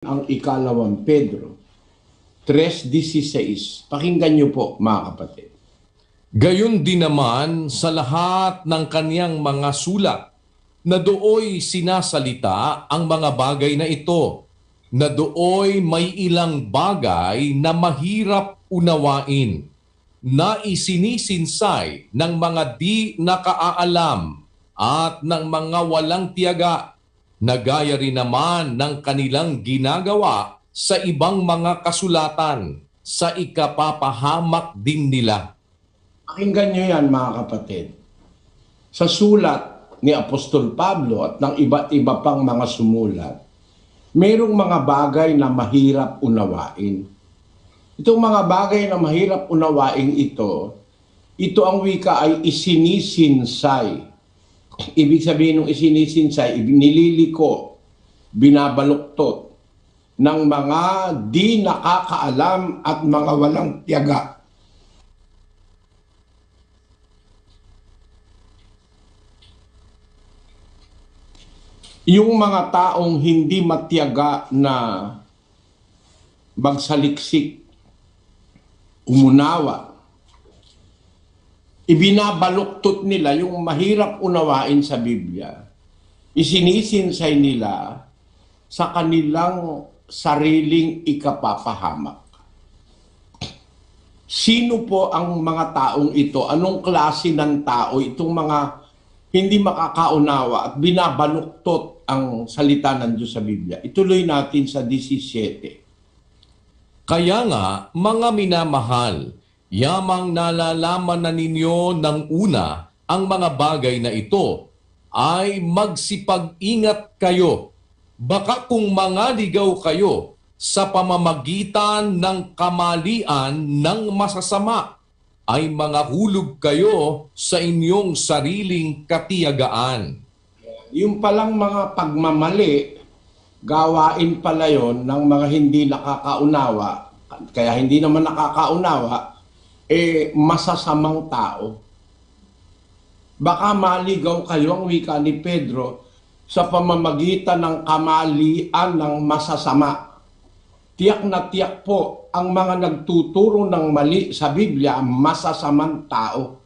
Ang ikalawang Pedro 3:16. Pakinggan niyo po, mga kapatid. Gayon din naman sa lahat ng kaniyang mga sulat, na dooy sinasalita ang mga bagay na ito, na dooy may ilang bagay na mahirap unawain, na isinisinsay ng mga di nakaalam at ng mga walang tiyaga, na gaya rin naman ng kanilang ginagawa sa ibang mga kasulatan, sa ikapapahamak din nila. Pakinggan niyo yan, mga kapatid. Sa sulat ni Apostol Pablo at ng iba't iba pang mga sumulat, mayroong mga bagay na mahirap unawain. Itong mga bagay na mahirap unawain ito ang wika ay isinisinsay. Ibig sabihin ng isinisinsay, nililiko, binabaluktot ng mga di nakakaalam at mga walang tiyaga. Yung mga taong hindi matiyaga na magsaliksik, umunawa, ibinabaluktot nila yung mahirap unawain sa Biblia. Isinisinsay nila sa kanilang sariling ikapapahamak. Sino po ang mga taong ito? Anong klase ng tao? Itong mga hindi makakaunawa at binabaluktot ang salita ng Diyos sa Biblia. Ituloy natin sa 17. Kaya nga, mga minamahal, yamang nalalaman na ninyo ng una ang mga bagay na ito, ay magsipag-ingat kayo. Baka kung mangaligaw kayo sa pamamagitan ng kamalian ng masasama, ay mangahulog kayo sa inyong sariling katiyagaan. Yung palang mga pagmamali, gawain pala yon ng mga hindi nakakaunawa, kaya hindi naman nakakaunawa, masasamang tao. Baka maligaw kayo, ang wika ni Pedro, sa pamamagitan ng kamalian ng masasama. Tiyak na tiyak po, ang mga nagtuturo ng mali sa Biblia, masasamang tao.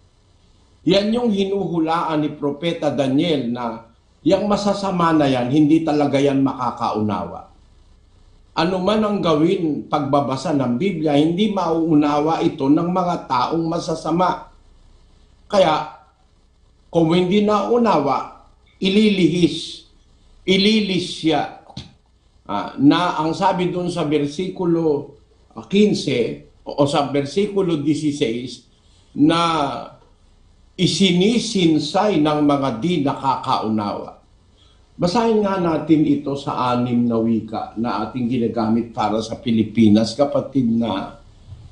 Yan yung hinuhulaan ni Propeta Daniel na yung masasama na yan, hindi talaga yan makakaunawa. Ano man ang gawin pagbabasa ng Biblia, hindi mauunawa ito ng mga taong masasama. Kaya, kung hindi naunawa, ililihis siya. Na ang sabi doon sa versikulo 15 o sa versikulo 16 na isinisinsay ng mga di nakakaunawa. Basahin nga natin ito sa 6 na wika na ating ginagamit para sa Pilipinas,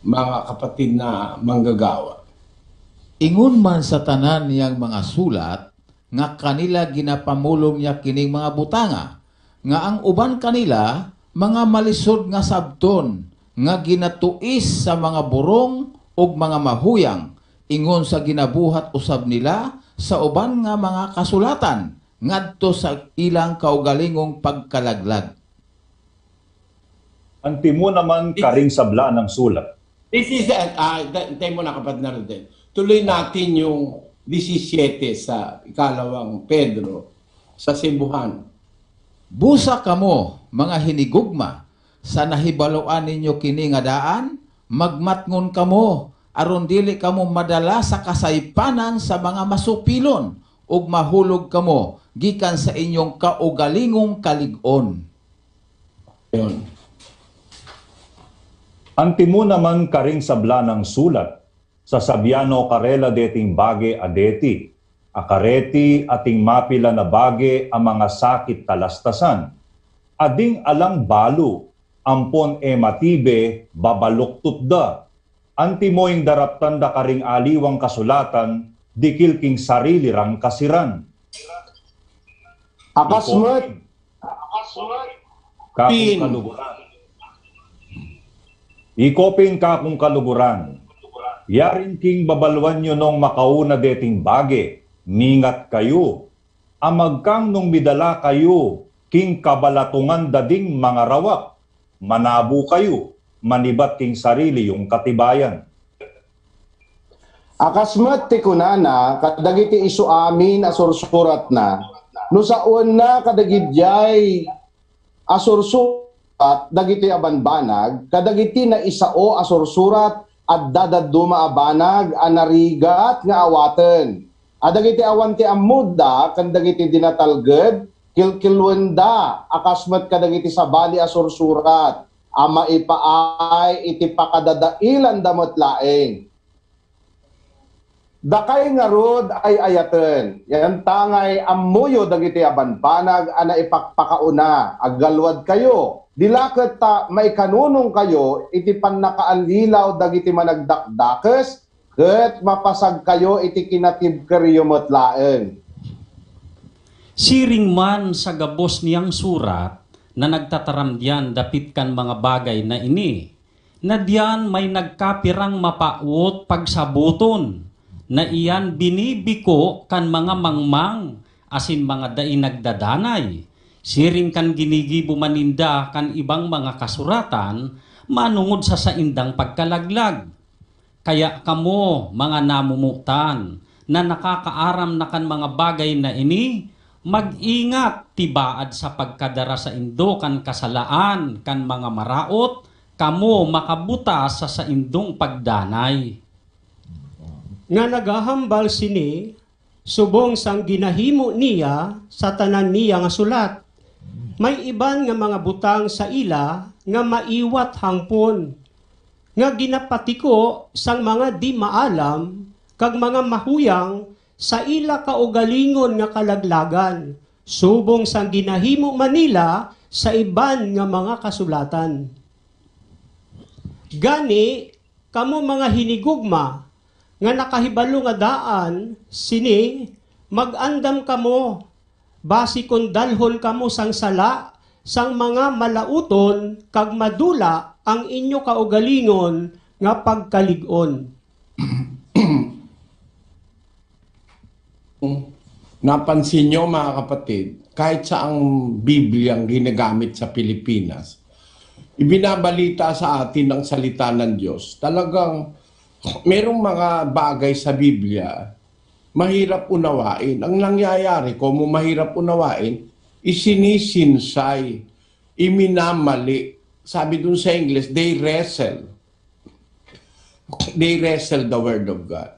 mga kapatid na manggagawa. Ingon man sa tanan niyang mga sulat, nga kanila ginapamulong niya kining mga butanga, nga ang uban kanila, mga malisod nga sabton, nga ginatuis sa mga burong o mga mahuyang, ingon sa ginabuhat usab nila sa uban nga mga kasulatan, ngadto sa ilang kaugalingong pagkalaglag. Anti mo naman karing sabla ng sulat. This is, tayo mo na kapatid na rin. Tuloy natin yung 17 sa ikalawang Pedro sa Cebuhan. Busa kamo, mga hinigugma, sa nahibaluan ninyo kini nga daan, magmatngon kamo, aron dili kamo madala sa kasaypanan sa mga masupilon, ug mahulog kamo, gikan sa inyong kaugalingong kalig-on. Yun. Anti mo naman karing sabla ng sulat, sa sabiano karela deting bage adeti, akareti ating mapila na bage ang mga sakit talastasan, ading alang balu, ampon matibe babaluktot da, anti moing daraptan da karing aliwang kasulatan, dikil king sarili rang kasiran. Akasmat. Kakong kaluburan. Ikopin kakong kaluburan. Yarin king babalwan nyo nung makauna deting bage, mingat kayo. Amagkang nung midala kayo, king kabalatungan dading mga rawak. manabo kayo, manibat king sarili yung katibayan. Akasmat ti kunana, kadagiti isu amin asursurat na, no saon na kadagidjay asursurat, dagiti abanbanag, kadagiti na isao asursurat, at dadaduma abanag, anarigat nga awaten. Adagiti awan ti amuda, kadagiti dinatalged, kilkilwenda, akasmat kadagiti sabali asursurat, ama ipaay iti pakadadailan damot laeng. Dakay nga rod ay ayaten. Yan tangay amuyo dagiti abanbanag ana ipakpakauna. Aggalwad kayo. Dilakot ta may kanunong kayo iti pannakaalilaw dagiti managdakdakes ket mapasag kayo iti kinatib karyomot laeng. Siring man sa gabos niyang surat na nagtataramdyan dapit kan mga bagay na ini. Na diyan may nagkapirang mapaut pagsabuton na iyan binibiko kan mga mangmang asin mga dai nagdadanay. Siring kan ginigibo maninda kan ibang mga kasuratan manungod sa saindang pagkalaglag. Kaya kamo mga namumutan na nakakaaram na kan mga bagay na ini, mag-ingat tibaad sa pagkadara sa indo kan kasalaan kan mga maraot, kamo makabutas sa saindong pagdanay. Nga nagahambal sini, subong sang ginahimo niya sa tanan niya nga sulat. May iban nga mga butang sa ila nga maiwat hangpon, nga ginapatiko sang mga di maalam, kag mga mahuyang sa ila kaugalingon nga kalaglagan, subong sang ginahimo Manila sa iban nga mga kasulatan. Gani, kamo mga hinigugma, nga nakahibalo nga daan, sini, mag-andam kamo, basi kung dalhon kamo sang sala, sang mga malauton, kag madula ang inyo kaugalingon nga pagkaligon. Napansin nyo mga kapatid, kahit sa ang Bibliang ginagamit sa Pilipinas, ibinabalita sa atin ang salita ng Diyos. Talagang merong mga bagay sa Biblia, mahirap unawain. Ang nangyayari, kung mahirap unawain, isinisinsay, iminamali. Sabi dun sa English, they wrestle. They wrestle the Word of God.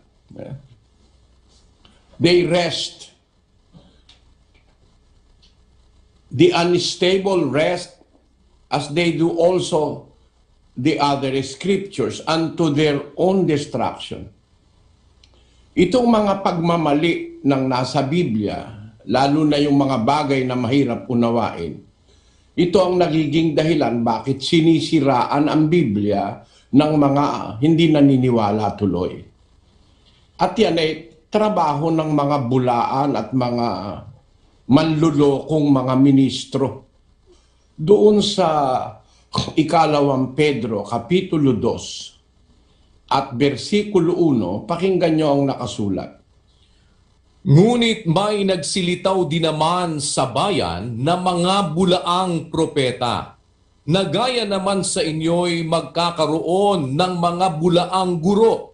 They rest. The unstable rest as they do also the other scriptures unto their own destruction. Itong mga pagmamali ng nasa Biblia, lalo na yung mga bagay na mahirap unawain, ito ang nagiging dahilan bakit sinisiraan ang Biblia ng mga hindi naniniwala tuloy. At yan ay trabaho ng mga bulaan at mga manlulokong mga ministro. Doon sa Ikalawang Pedro, Kapitulo 2, at versikulo 1, pakinggan nyo ang nakasulat. Ngunit may nagsilitaw din naman sa bayan na mga bulaang propeta, na gaya naman sa inyo'y magkakaroon ng mga bulaang guro,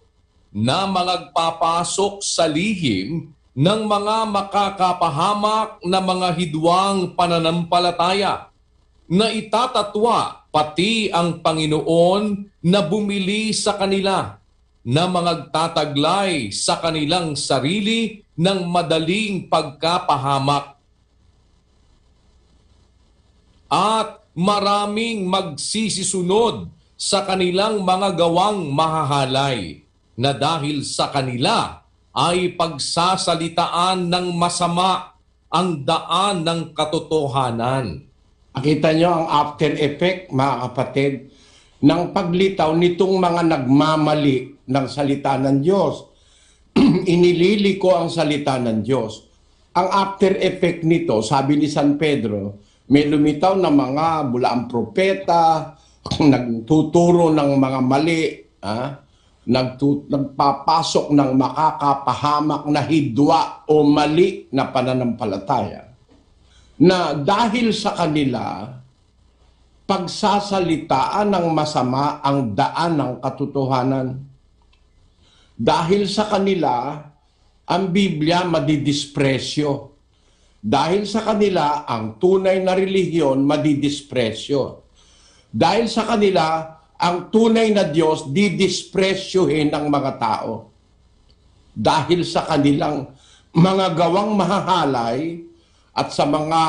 na magpapasok sa lihim ng mga makakapahamak na mga hidwang pananampalataya, na itatatwa pati ang Panginoon na bumili sa kanila, na magtataglay sa kanilang sarili ng madaling pagkapahamak. At maraming magsisisunod sa kanilang mga gawang mahahalay, na dahil sa kanila ay pagsasalitaan ng masama ang daan ng katotohanan. Nakita nyo ang after effect, mga kapatid, ng paglitaw nitong mga nagmamali ng salita ng Diyos. Inililiko ang salita ng Diyos. Ang after effect nito, sabi ni San Pedro, may lumitaw na mga bulaang propeta, nagtuturo ng mga mali, nagpapasok ng makakapahamak na hidwa o mali na pananampalataya, na dahil sa kanila, pagsasalitaan ng masama ang daan ng katotohanan. Dahil sa kanila, ang Biblia madidispresyo. Dahil sa kanila, ang tunay na relihiyon madidispresyo. Dahil sa kanila, ang tunay na Diyos didispresyohin ng mga tao. Dahil sa kanilang mga gawang mahahalay at sa mga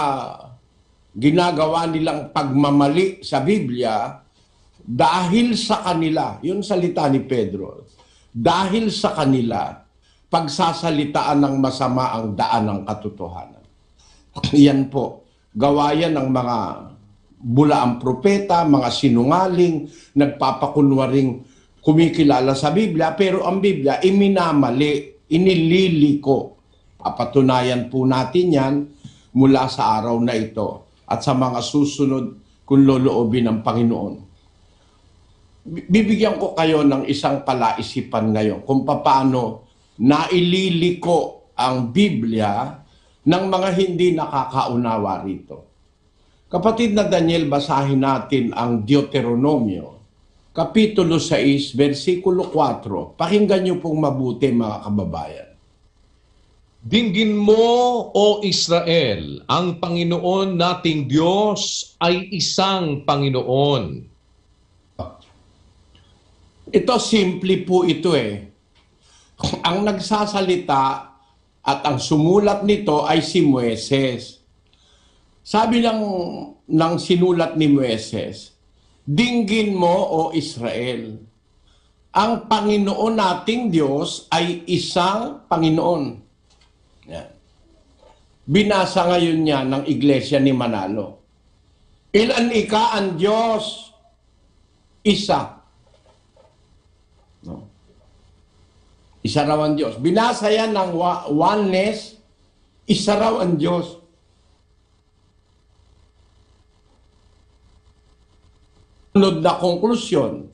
ginagawa nilang pagmamali sa Biblia, dahil sa kanila, yun salita ni Pedro, dahil sa kanila, pagsasalitaan ng masama ang daan ng katotohanan. Yan po, gawa yan ng mga bulaang propeta, mga sinungaling, nagpapakunwaring kumikilala sa Biblia, pero ang Biblia iminamali, inililiko. Papatunayan po natin yan mula sa araw na ito at sa mga susunod kung loloobin ng Panginoon. Bibigyan ko kayo ng isang palaisipan ngayon kung paano naililiko ang Biblia ng mga hindi nakakaunawa rito. Kapatid na Daniel, basahin natin ang Deuteronomio, Kapitulo 6, versikulo 4. Pakinggan niyo pong mabuti, mga kababayan. Dinggin mo, O Israel, ang Panginoon nating Diyos ay isang Panginoon. Ito, simple po ito eh. Ang nagsasalita at ang sumulat nito ay si Moises. Sabi ng sinulat ni Moises, dinggin mo, O Israel, ang Panginoon nating Diyos ay isang Panginoon. Yan. Binasa ngayon niya ng Iglesia ni Manalo. Ilan ika ang Diyos? Isa. No? Isa raw ang Diyos. Binasa yan ng oneness, isa raw ang Diyos. Sunod na konklusyon,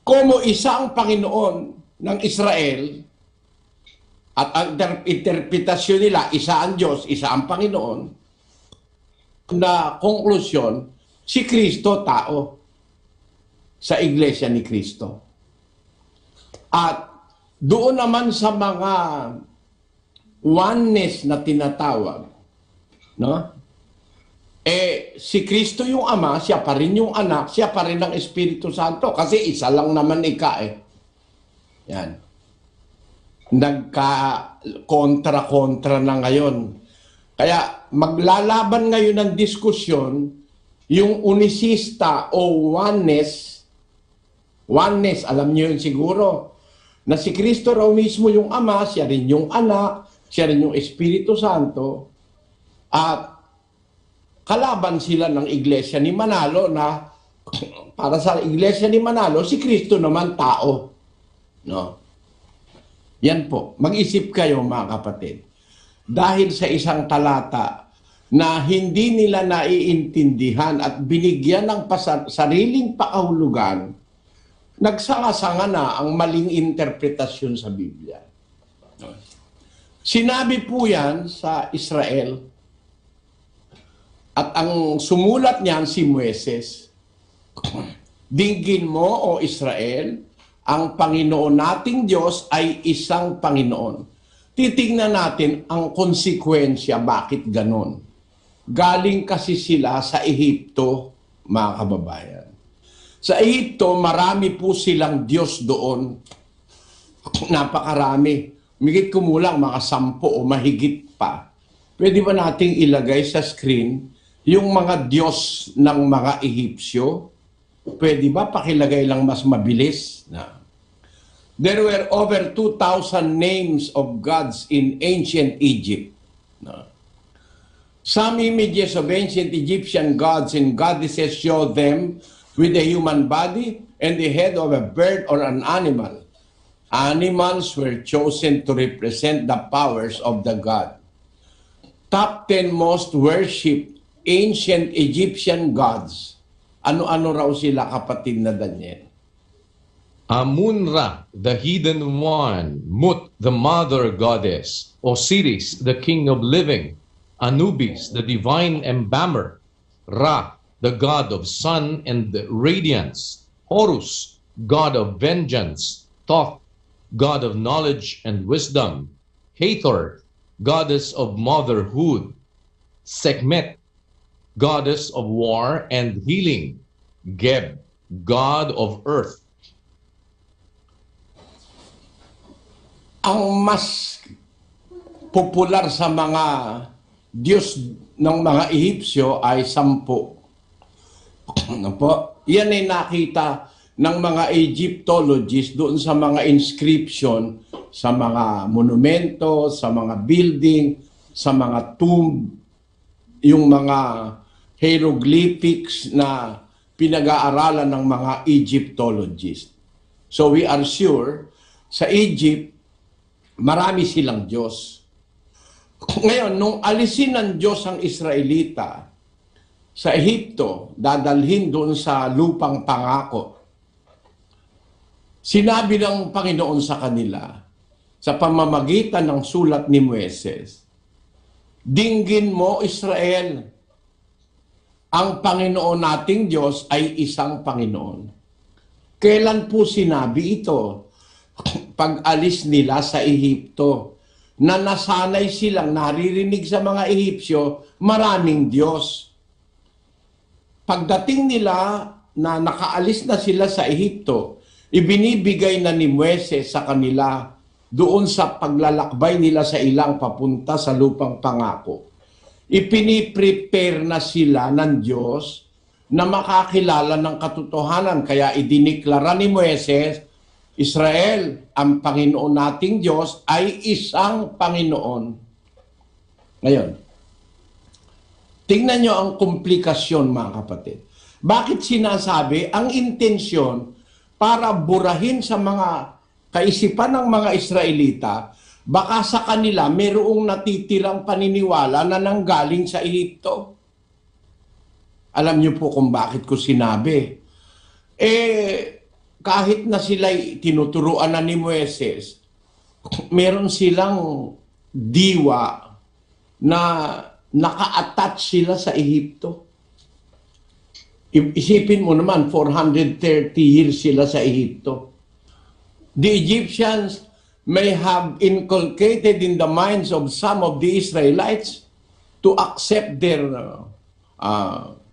como isa ang Panginoon ng Israel, at ang interpretasyon nila, isa ang Diyos, isa ang Panginoon, na konklusyon, si Kristo tao sa Iglesia ni Kristo. At doon naman sa mga oneness na tinatawag, no? Si Kristo yung Ama, siya pa rin yung Anak, siya pa rin ang Espiritu Santo, kasi isa lang naman ika eh. Yan. Nagka-kontra-kontra na ngayon. Kaya maglalaban ngayon ng diskusyon yung unisista o oneness, alam niyo yun siguro, na si Kristo raw mismo yung Ama, siya rin yung Anak, siya rin yung Espiritu Santo, at kalaban sila ng Iglesia ni Manalo na para sa Iglesia ni Manalo, si Kristo naman tao. No? Yan po. Mag-isip kayo, mga kapatid. Dahil sa isang talata na hindi nila naiintindihan at binigyan ng sariling pakahulugan, nagsanga-sanga na ang maling interpretasyon sa Biblia. Sinabi po yan sa Israel at ang sumulat niyan si Moises. Dinggin mo, O Israel, ang Panginoon nating Diyos ay isang Panginoon. Titingnan natin ang konsekwensya, bakit ganon. Galing kasi sila sa Ehipto, mga kababayan. Sa Ehipto, marami po silang Diyos doon. Napakarami. Migit kumulang mga 10 o mahigit pa. Pwede ba nating ilagay sa screen yung mga Diyos ng mga Ehipsyo? Pwede ba pakilagay lang mas mabilis? There were over 2,000 names of gods in ancient Egypt. Some images of ancient Egyptian gods and goddesses show them with a human body and the head of a bird or an animal. Animals were chosen to represent the powers of the god. Top 10 most worshipped ancient Egyptian gods. Ano-ano raw sila, kapatid na Daniel? Amun-Ra, the hidden one. Mut, the mother goddess. Osiris, the king of living. Anubis, the divine embalmer. Ra, the god of sun and radiance, Horus, god of vengeance, Thoth, god of knowledge and wisdom, Hathor, goddess of motherhood, Sekhmet, goddess of war and healing, Geb, god of earth. Ang mas popular sa mga Diyos ng mga Ehipsyo ay 10. Ano po? Yan ay nakita ng mga Egyptologists doon sa mga inscription, sa mga monumento, sa mga building, sa mga tomb, yung mga hieroglyphics na pinag-aaralan ng mga Egyptologists. So we are sure, sa Egypt, marami silang Diyos. Ngayon, nung alisin ng Diyos ang Israelita sa Ehipto, dadalhin doon sa lupang pangako, sinabi ng Panginoon sa kanila, sa pamamagitan ng sulat ni Moises, dinggin mo, Israel, ang Panginoon nating Diyos ay isang Panginoon. Kailan po sinabi ito? Pag-alis nila sa Ehipto, na nasanay silang naririnig sa mga Ehipsyo, maraming Diyos. Pagdating nila na nakaalis na sila sa Ehipto, ibinibigay na ni Moises sa kanila doon sa paglalakbay nila sa ilang papunta sa lupang pangako. Ipiniprepare na sila ng Diyos na makakilala ng katotohanan. Kaya idiniklara ni Moises, Israel, ang Panginoon nating Diyos ay isang Panginoon. Ngayon, tingnan nyo ang komplikasyon, mga kapatid. Bakit sinasabi ang intensyon para burahin sa mga kaisipan ng mga Israelita, baka sa kanila mayroong natitirang paniniwala na nanggaling sa Ehipto? Alam niyo po kung bakit ko sinabi. Kahit na sila'y tinuturuan na ni Moises, meron silang diwa na naka-attach sila sa Ehipto. Isipin mo naman, 430 years sila sa Ehipto. The Egyptians may have inculcated in the minds of some of the Israelites to accept their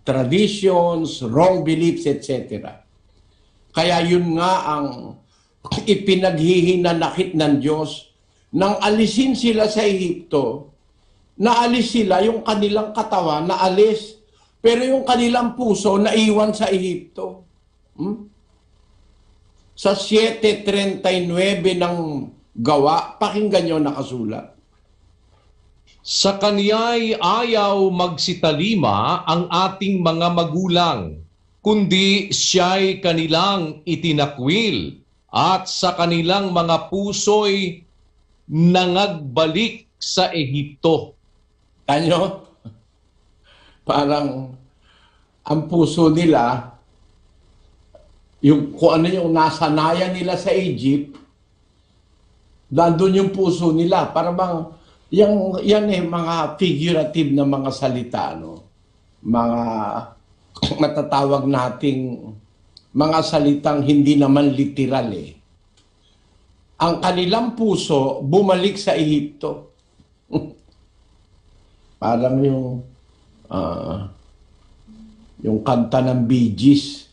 traditions, wrong beliefs, etc. Kaya yun nga ang ipinaghihinanakit ng Diyos. Nang alisin sila sa Ehipto, naalis sila, yung kanilang katawan naalis, pero yung kanilang puso naiwan sa Ehipto. Sa 7:39 ng Gawa, pakinggan nyo nakasulat. Sa kaniya'y ayaw magsitalima ang ating mga magulang, kundi siya'y kanilang itinakwil at sa kanilang mga puso'y nangagbalik sa Ehipto. Tanyo, parang ang puso nila, yung, kung ano yung nasanayan nila sa Egypt, nandun yung puso nila. Para bang, yan mga figurative na mga salita, no? Mga matatawag nating mga salitang hindi naman literal eh. Ang kanilang puso bumalik sa Ehipto. Parang yung kanta ng Bee Gees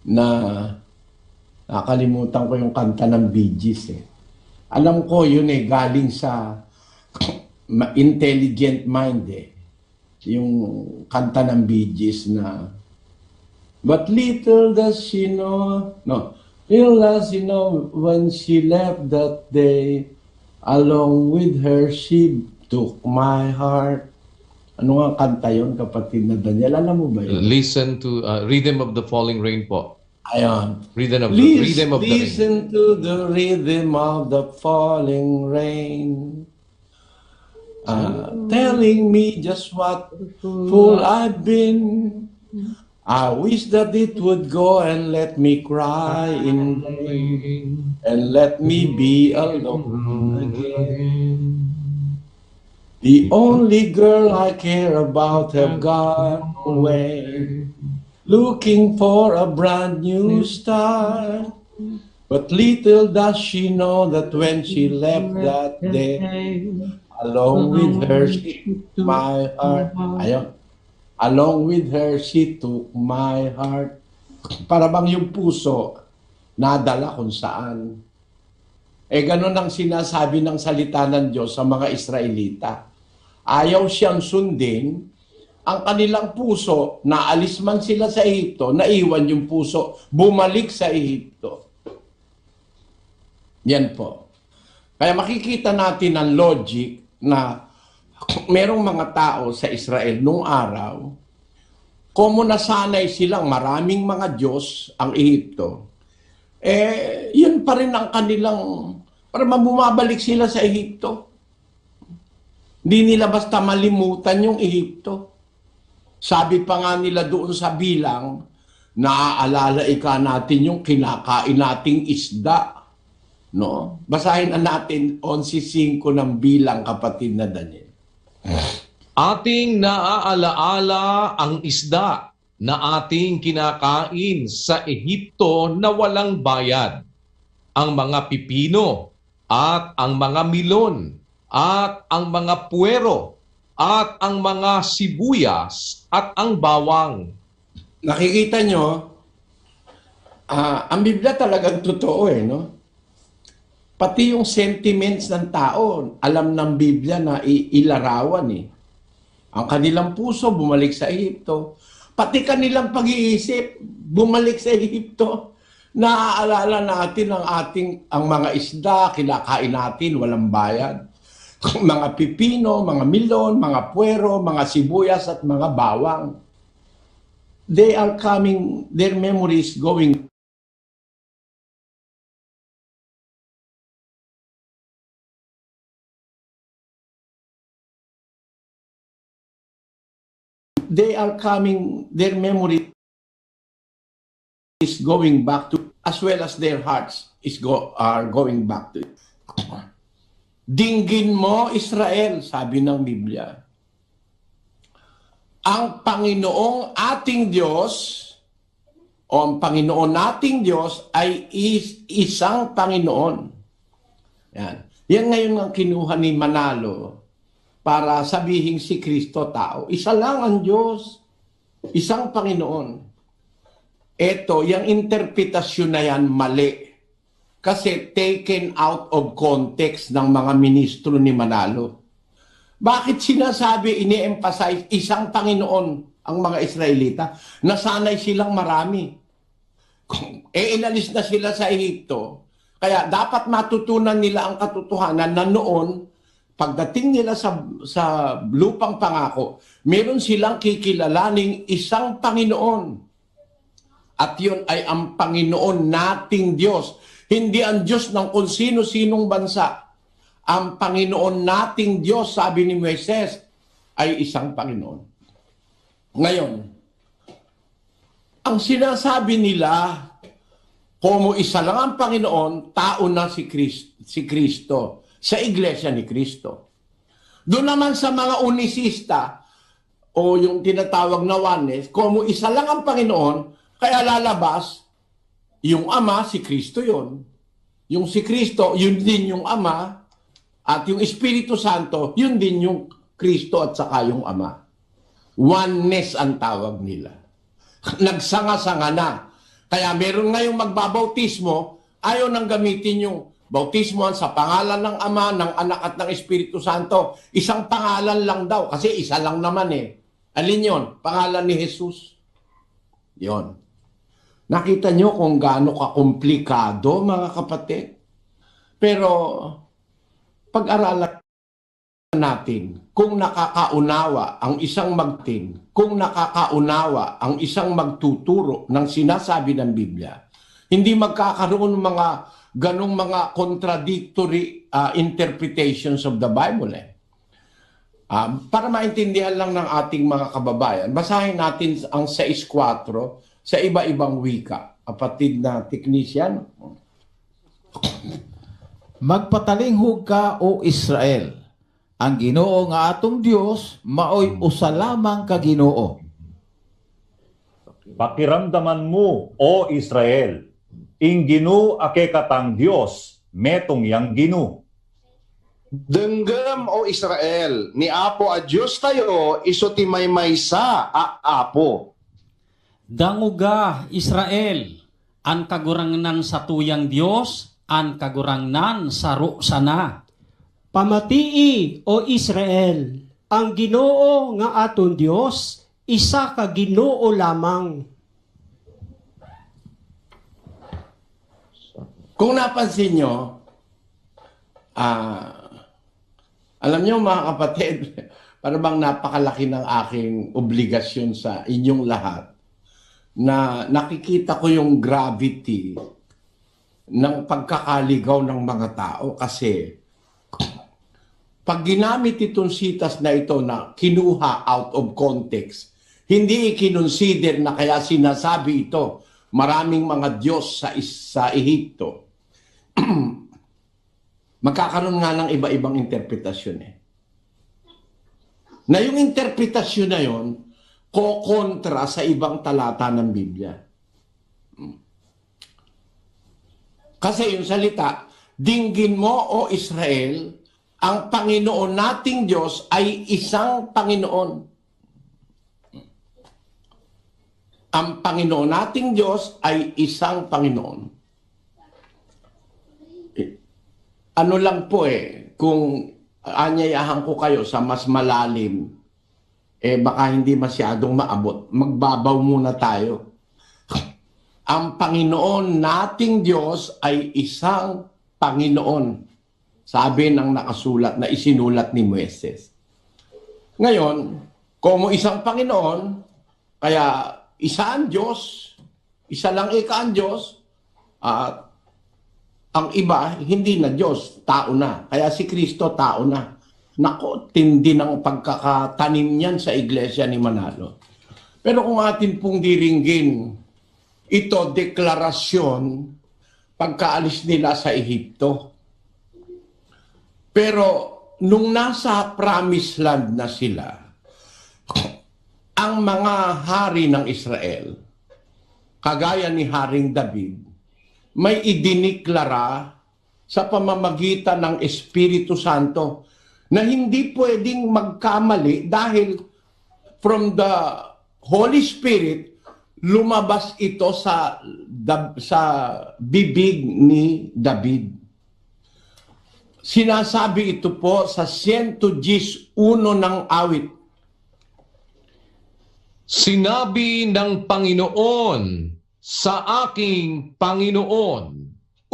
na nakalimutan ko yung kanta ng Bee Gees eh. Alam ko yun eh, galing sa intelligent mind eh. Yung kanta ng Bee Gees na but little does she know, no, little does she know when she left that day, along with her she took my heart. Ano nga kanta yun, kapatid na Daniel? Alam mo ba yun? Listen to Rhythm of the Falling Rain po. Ayan. Rhythm of the Rain. Listen to the rhythm of the falling rain. Telling me just what fool I've been. I wish that it would go and let me cry in vain, and let me be alone again. The only girl I care about have gone away, looking for a brand new start. But little does she know that when she left that day, along with her she took my heart. Ayun. Along with her she took my heart. Para bang yung puso nadala kung saan. Ganun ang sinasabi ng salita ng Diyos sa mga Israelita. Ayaw siyang sundin ang kanilang puso, naalis man sila sa Ehipto, naiwan yung puso, bumalik sa Ehipto. Yan po. Kaya makikita natin ang logic na merong mga tao sa Israel nung araw, kung nasanay silang maraming mga Diyos ang Ehipto, yun pa rin ang kanilang, para bumabalik sila sa Ehipto. Hindi nila basta malimutan yung Ehipto. Sabi pa nga nila doon sa bilang, naaalala ika natin yung kinakain nating isda. No? Basahin na natin 11:5 ng bilang, kapatid na Daniel. Ating naaalaala ang isda na ating kinakain sa Ehipto na walang bayad, ang mga pipino at ang mga milon at ang mga puwero at ang mga sibuyas at ang bawang. Nakikita nyo, ang Biblia talagang totoo no? Pati yung sentiments ng tao, alam ng Biblia na ilarawan Ang kanilang puso bumalik sa Ehipto. Pati kanilang pag-iisip bumalik sa Ehipto. Naaalala natin ang mga isda, kinakain natin, walang bayad. Mga pipino, mga milon, mga puwero, mga sibuyas at mga bawang. They are coming, their memories going. They are coming, their memory is going back to, as well as their hearts are going back to it. Dinggin mo, Israel, sabi ng Biblia. Ang Panginoong ating Diyos, o ang Panginoon nating Diyos ay isang Panginoon. Yan ngayon ang kinuha ni Manalo para sabihin si Kristo tao. Isa lang ang Diyos, isang Panginoon. Ito, yung interpretasyon na yan, mali. Kasi taken out of context ng mga ministro ni Manalo. Bakit sinasabi, ini-emphasize, isang Panginoon ang mga Israelita? Nasanay silang marami. Inalis na sila sa Ehipto. Kaya dapat matutunan nila ang katotohanan na noon, pagdating nila sa lupang pangako, meron silang kikilalaning isang Panginoon. At yun ay ang Panginoon nating Diyos. Hindi ang Diyos ng kung sino-sinong bansa. Ang Panginoon nating Diyos, sabi ni Moises, ay isang Panginoon. Ngayon, ang sinasabi nila, kung isa lang ang Panginoon, tao na si Kristo, sa Iglesia ni Kristo. Doon naman sa mga unisista, o yung tinatawag na oneness, kung isa lang ang Panginoon, kaya lalabas, yung Ama, si Kristo yun. Yung si Kristo, yun din yung Ama, at yung Espiritu Santo, yun din yung Kristo at saka yung Ama. Oneness ang tawag nila. Nagsanga-sanga na. Kaya meron ngayong magbabautismo, ayaw nang gamitin yung bautismo sa pangalan ng Ama, ng Anak at ng Espiritu Santo. Isang pangalan lang daw, kasi isa lang naman Alin yon? Pangalan ni Jesus. Yon. Nakita nyo kung gaano kakomplikado, mga kapatid. Pero, pag-aralan natin kung nakakaunawa ang isang magtin, kung nakakaunawa ang isang magtuturo ng sinasabi ng Biblia, hindi magkakaroon ng mga ganong mga contradictory interpretations of the Bible. Para maintindihan lang ng ating mga kababayan, basahin natin ang 6:4 sa iba-ibang wika. Kapatid na technician. Magpatalinghog ka, O Israel, Ang Ginoo nga atong Dios maoy usa lamang ka Ginoo. Pakiramdaman mo, o Israel, ing Ginoo ake katang Dios, metong yang Ginoo. Denggem o Israel, ni Apo a Diyos tayo, iso ti maymaysa a Apo. Danguga Israel, an kagurangnan sa tuyang Dios, an kagurangnan sa sana. Pamatii o Israel, ang Ginoo nga aton Dios, isa ka Ginoo lamang. Kung napansin nyo, alam nyo mga kapatid, para bang napakalaki ng aking obligasyon sa inyong lahat na nakikita ko yung gravity ng pagkakaligaw ng mga tao kasi pag ginamit itong sitas na ito na kinuha out of context, hindi ikinonsider na kaya sinasabi ito, maraming mga Diyos sa Ehipto. Magkakaroon nga ng iba-ibang interpretasyon eh. Na yung interpretasyon na yon, kokontra sa ibang talata ng Biblia. Kasi yung salita, dinggin mo o Israel, ang Panginoon nating Diyos ay isang Panginoon. Ang Panginoon nating Diyos ay isang Panginoon. Ano lang po kung anyayahan ko kayo sa mas malalim, baka hindi masyadong maabot. Magbabaw muna tayo. Ang Panginoon nating Diyos ay isang Panginoon. Sabi ng nakasulat na isinulat ni Moises. Ngayon, kung isang Panginoon, kaya isa ang Diyos, isa lang ang Diyos, at ang iba, hindi na Diyos, tao na. Kaya si Kristo, tao na. Nako, tindi ng pagkakatanim niyan sa iglesia ni Manalo. Pero kung atin pong diringgin, ito, deklarasyon, pagkaalis nila sa Ehipto. Pero nung nasa promised land na sila, ang mga hari ng Israel, kagaya ni Haring David, may idiniklara sa pamamagitan ng Espiritu Santo na hindi pwedeng magkamali dahil from the Holy Spirit, lumabas ito sa bibig ni David. Sinasabi ito po sa 111 ng awit. Sinabi ng Panginoon sa aking Panginoon,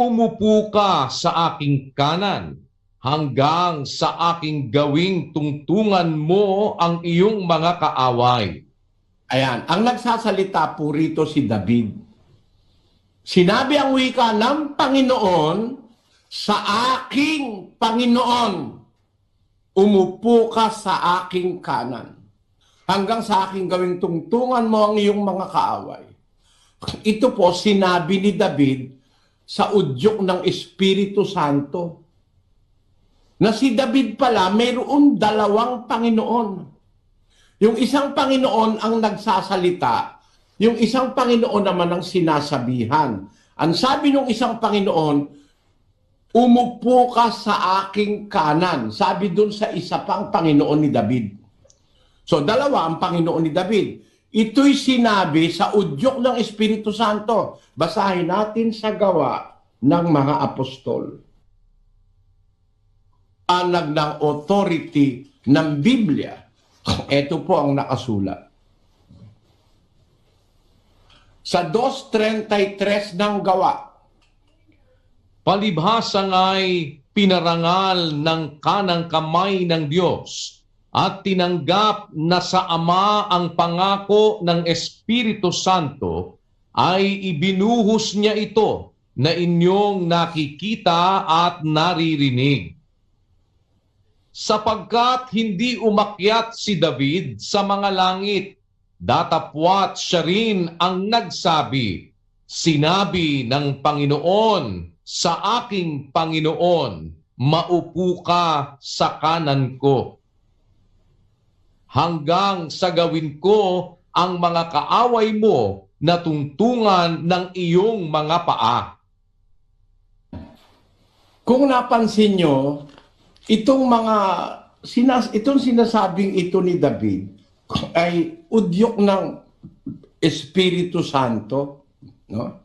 umupo ka sa aking kanan, hanggang sa aking gawing tungtungan mo ang iyong mga kaaway. Ayan, ang nagsasalita po rito si David. Sinabi ang wika ng Panginoon, sa aking Panginoon, umupo ka sa aking kanan, hanggang sa aking gawing tungtungan mo ang iyong mga kaaway. Ito po sinabi ni David sa udyok ng Espiritu Santo. Na si David pala mayroon dalawang Panginoon. Yung isang Panginoon ang nagsasalita, yung isang Panginoon naman ang sinasabihan. Ang sabi ng isang Panginoon, umupo ka sa aking kanan. Sabi dun sa isa pang Panginoon ni David. So dalawa ang Panginoon ni David. Ito'y sinabi sa udyok ng Espiritu Santo. Basahin natin sa Gawa ng mga Apostol. Anag ng authority ng Biblia. Ito po ang nakasulat. Sa 2:33 ng Gawa, Palibhasa nga'y pinarangal ng kanang kamay ng Diyos at tinanggap na sa Ama ang pangako ng Espiritu Santo, ay ibinuhos niya ito na inyong nakikita at naririnig. Sapagkat hindi umakyat si David sa mga langit, datapwat siya rin ang nagsabi, sinabi ng Panginoon sa aking Panginoon, maupo ka sa kanan ko. Hanggang sa gawin ko ang mga kaaway mo na tungtungan ng iyong mga paa. Kung napansin nyo, itong sinasabing ito ni David ay udyok ng Espiritu Santo, no?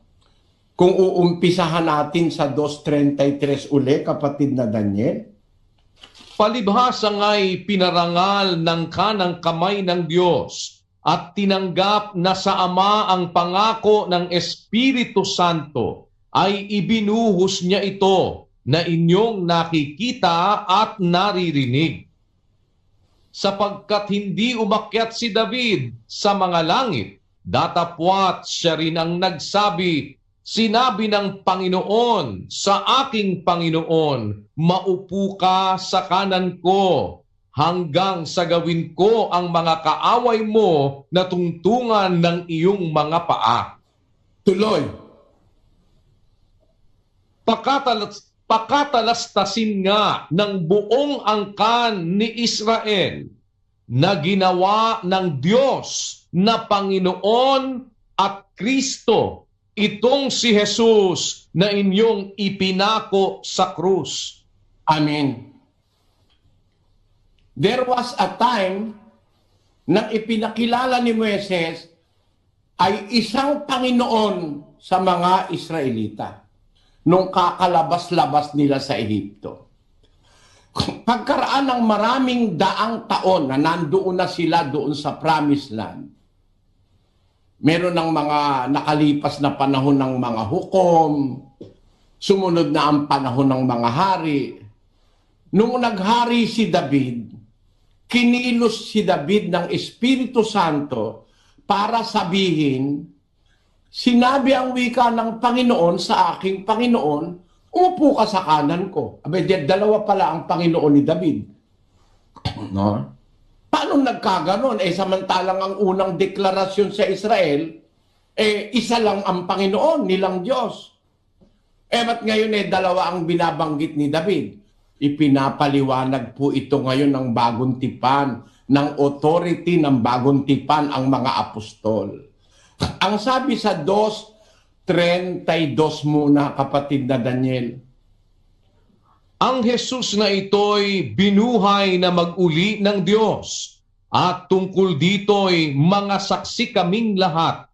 Kung uumpisahan natin sa 2:33 uli, kapatid na Daniel, Palibhasa nga'y pinarangal ng kanang kamay ng Diyos at tinanggap na sa Ama ang pangako ng Espiritu Santo, ay ibinuhos niya ito na inyong nakikita at naririnig. Sapagkat hindi umakyat si David sa mga langit, datapwat siya rin ang nagsabi, sinabi ng Panginoon sa aking Panginoon, maupo ka sa kanan ko hanggang sa gawin ko ang mga kaaway mo na tungtungan ng iyong mga paa. tuloy. Pakatalastasin nga ng buong angkan ni Israel na ginawa ng Diyos na Panginoon at Kristo itong si Jesus na inyong ipinako sa krus. Amen. There was a time na ipinakilala ni Moises ay isang Panginoon sa mga Israelita nung kakalabas-labas nila sa Ehipto. Pagkaraan ng maraming daang taon na nandoon na sila doon sa Promised Land, meron ng mga nakalipas na panahon ng mga hukom, sumunod na ang panahon ng mga hari. Nung naghari si David, kinilos si David ng Espiritu Santo para sabihin, sinabi ang wika ng Panginoon sa aking Panginoon, umupo ka sa kanan ko. Abay, dalawa pala ang Panginoon ni David. No? Paano nagkaganon? Samantalang ang unang deklarasyon sa Israel, isa lang ang Panginoon, nilang Diyos. Ba't ngayon dalawa ang binabanggit ni David? Ipinapaliwanag po ito ngayon ng bagong tipan, ng authority ng bagong tipan ang mga apostol. Ang sabi sa 2:32 muna, kapatid na Daniel, Ang Jesus na ito'y binuhay na mag-uli ng Diyos at tungkol dito'y mga saksi kaming lahat.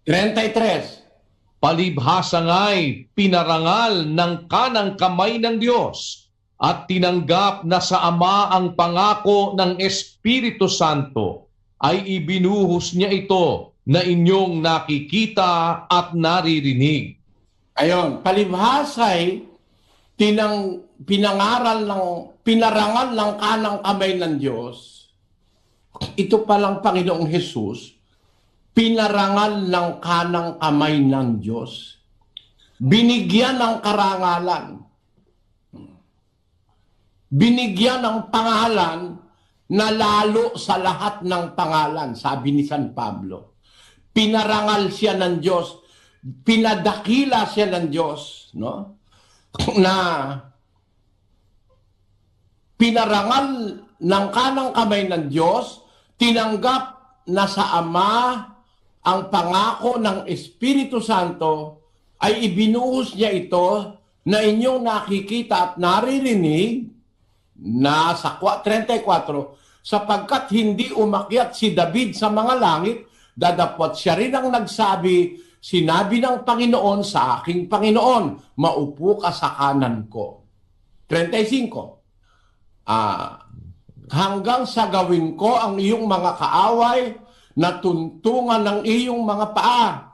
33. Palibhasa nga'y pinarangal ng kanang kamay ng Diyos at tinanggap na sa Ama ang pangako ng Espiritu Santo, ay ibinuhos niya ito na inyong nakikita at naririnig. Ayon, palibhasay, pinarangal ng kanang kamay ng Diyos. Ito palang Panginoong Jesus, pinarangal ng kanang kamay ng Diyos. Binigyan ng karangalan. Binigyan ng pangalan na lalo sa lahat ng pangalan, sabi ni San Pablo. Pinarangal siya ng Diyos, pinadakila siya ng Diyos, no? Na pinarangal ng kanang kamay ng Diyos, tinanggap na sa Ama ang pangako ng Espiritu Santo, ay ibinuhos niya ito na inyong nakikita at naririnig na sa 34, sapagkat hindi umakyat si David sa mga langit, dadapot siya rin ang nagsabi, sinabi ng Panginoon sa aking Panginoon, maupo ka sa kanan ko. 35. Hanggang sa gawin ko ang iyong mga kaaway na tuntungan ng iyong mga paa.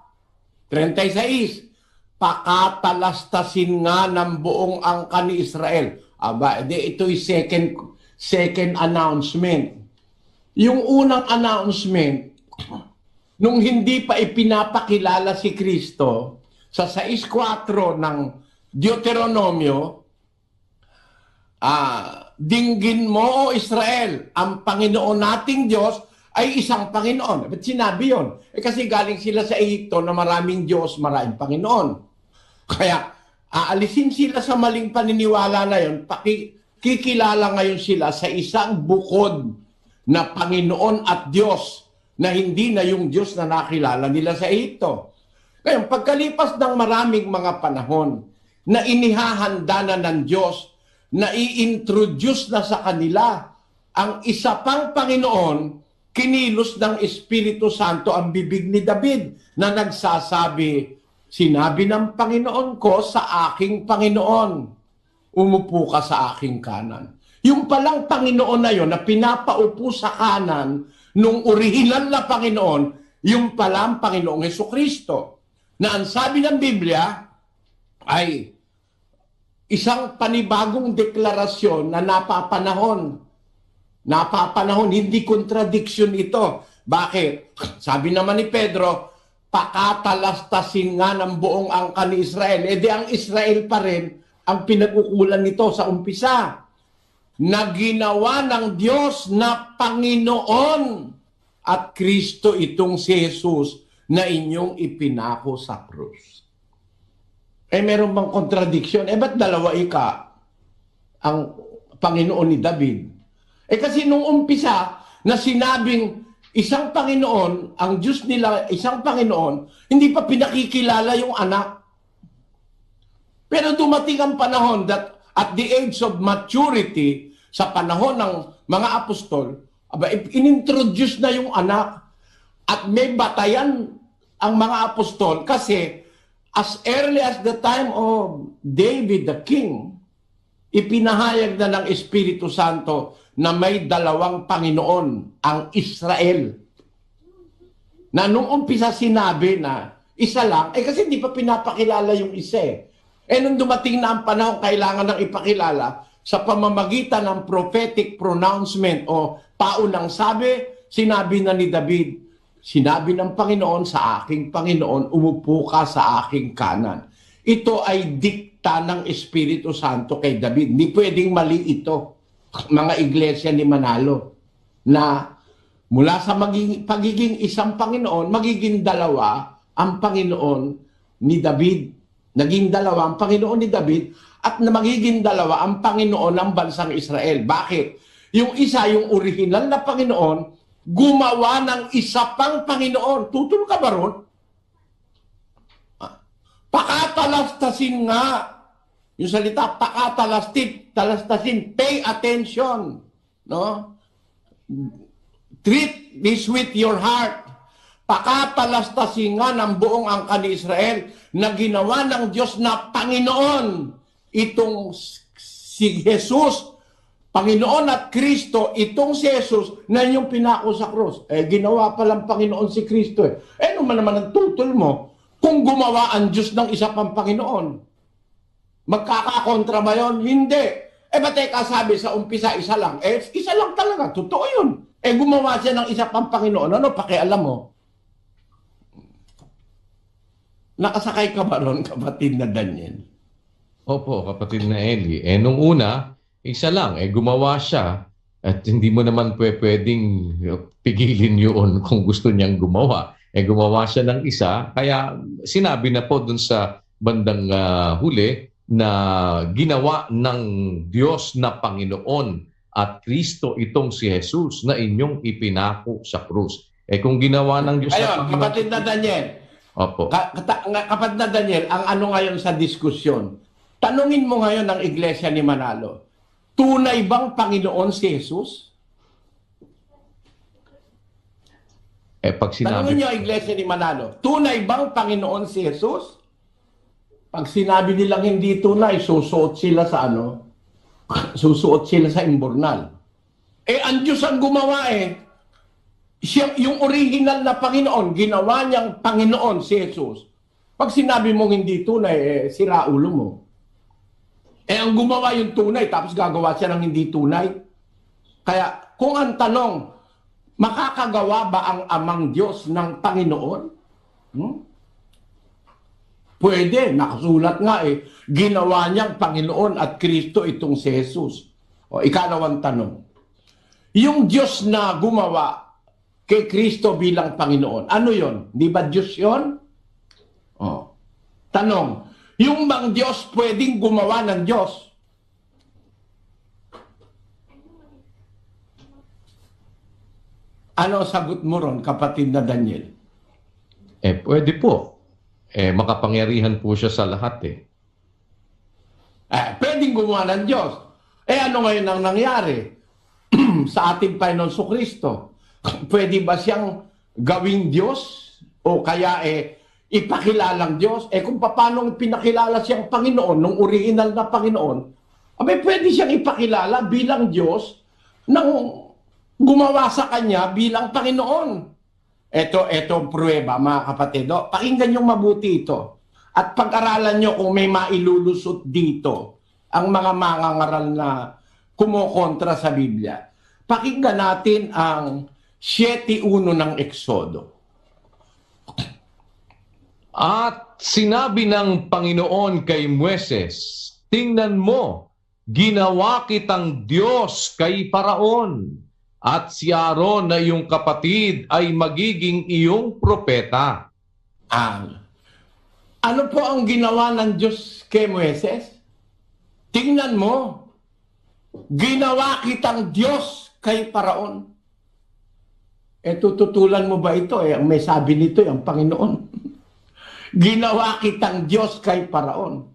36. Pakatalastasin nga ng buong angkan ni Israel. Ito'y second announcement. Yung unang announcement, nung hindi pa ipinapakilala si Kristo, sa 6:4 ng Deuteronomio, dinggin mo, O Israel, ang Panginoon nating Diyos ay isang Panginoon. Ba't sinabi yun? Kasi galing sila sa Ehipto na maraming Diyos, maraming Panginoon. Kaya, aalisin sila sa maling paniniwala na yun, kikilala ngayon sila sa isang bukod na Panginoon at Diyos na hindi na yung Diyos na nakilala nila sa Ehipto. Ngayon, pagkalipas ng maraming mga panahon na inihahanda na ng Diyos, na i-introduce na sa kanila ang isa pang Panginoon, kinilos ng Espiritu Santo ang bibig ni David na nagsasabi, sinabi ng Panginoon ko sa aking Panginoon, umupo ka sa aking kanan. Yung palang Panginoon na yon na pinapaupo sa kanan nung orihinal na Panginoon, yung palang Panginoong Hesukristo. Na ang sabi ng Biblia ay isang panibagong deklarasyon na napapanahon. Napapanahon, hindi contradiction ito. Bakit? Sabi naman ni Pedro, pakatalastasin nga ng buong angka ni Israel. E di ang Israel pa rin ang pinag-ukulan nito sa umpisa. Na ginawa ng Diyos na Panginoon at Kristo itong si Jesus na inyong ipinako sa krus. Eh meron bang contradiction? Eh ba't dalawa ang Panginoon ni David? Eh kasi nung umpisa na sinabing isang Panginoon, ang Diyos nila isang Panginoon, hindi pa pinakikilala yung anak. Pero dumating ang panahon that at the age of maturity, sa panahon ng mga apostol, inintroduce na yung anak at may batayan ang mga apostol kasi as early as the time of David the king, ipinahayag na ng Espiritu Santo na may dalawang Panginoon, ang Israel. Na nung umpisa sinabi na isa lang, kasi hindi pa pinapakilala yung isa eh. Nung dumating na ang panahon, kailangan ng ipakilala sa pamamagitan ng prophetic pronouncement o paunang sabi, sinabi na ni David, sinabi ng Panginoon sa aking Panginoon, umupo ka sa aking kanan. Ito ay dikta ng Espiritu Santo kay David. Hindi pwedeng mali ito, mga iglesia ni Manalo, na mula sa pagiging isang Panginoon, magiging dalawa ang Panginoon ni David. Naging dalawa ang Panginoon ni David at na magiging dalawa ang Panginoon ng bansang Israel. Bakit? Yung isa, yung original na Panginoon, gumawa ng isa pang Panginoon. Tutol ka ba ron? Pakatalastasin nga. Yung salita, pakatalastasin. Pay attention. No? Treat this with your heart. Pakatalastasin nga ng buong angka ni Israel na ginawa ng Diyos na Panginoon. Itong si Jesus, Panginoon at Kristo, itong si Jesus na yung pinako sa krus. Ginawa palang Panginoon si Kristo eh. Naman ang tutol mo kung gumawa ang Diyos ng isa pang Panginoon. Magkakakontra ba yun? Hindi. Ba't sabi sa umpisa, isa lang? Isa lang talaga. Totoo yun. Gumawa siya ng isa pang Panginoon. Ano, pakialam mo? Nakasakay ka ba ron, kapatid na Daniel? Opo, kapatid na Eli. Nung una, isa lang. Gumawa siya at hindi mo naman pwedeng pigilin yun kung gusto niyang gumawa. Gumawa siya ng isa. Kaya sinabi na po dun sa bandang huli na ginawa ng Diyos na Panginoon at Kristo itong si Jesus na inyong ipinako sa krus. Kung ginawa ng Diyos na Panginoon... kapatid na Daniel. Opo. Kapatid na Daniel, ang ano ngayon sa diskusyon, tanungin mo ngayon ng Iglesia ni Manalo, tunay bang Panginoon si Jesus? Pag sinabi... Tanungin niyo ang Iglesia ni Manalo, tunay bang Panginoon si Jesus? Pag sinabi nilang hindi tunay, susuot sila sa susuot sila sa imburnal. Ang Diyos ang gumawa Siya, yung original na Panginoon, ginawa niyang Panginoon si Jesus. Pag sinabi mong hindi tunay, sira ulo mo. Ang gumawa yung tunay, tapos gagawa siya ng hindi tunay. Kaya kung ang tanong, makakagawa ba ang amang Diyos ng Panginoon? Pwede, nakasulat nga ginawa niyang Panginoon at Kristo itong si Jesus. Ikalawang tanong. Yung Diyos na gumawa kay Kristo bilang Panginoon, ano yon? Di ba Diyos yon? Tanong, Yung bang Diyos pwedeng gumawa ng Diyos? Ano ang sagot mo ron, kapatid na Daniel? Pwede po. Makapangyarihan po siya sa lahat eh. Pwedeng gumawa ng Diyos. Ano ngayon ang nangyari sa ating Panginoon Kristo? Pwede ba siyang gawing Diyos? O kaya ipakilalang Diyos? Kung paano pinakilala siyang Panginoon, nung original na Panginoon, pwede siyang ipakilala bilang Diyos nang gumawa sa Kanya bilang Panginoon. Ito ang pruweba, mga kapatid. Pakinggan nyo mabuti ito. At pag-aralan nyo kung may mailulusot dito ang mga mangangaral na kumokontra sa Biblia. Pakinggan natin ang 7:1 ng Exodo. At sinabi ng Panginoon kay Moises, tingnan mo, ginawa kitang Diyos kay Paraon, at si Aaron na iyong kapatid ay magiging iyong propeta. Ano po ang ginawa ng Diyos kay Moises? Tingnan mo, ginawa kitang Diyos kay Paraon. Tututulan mo ba ito? Ang may sabi nito ang Panginoon. Ginawa kitang Diyos kay Paraon.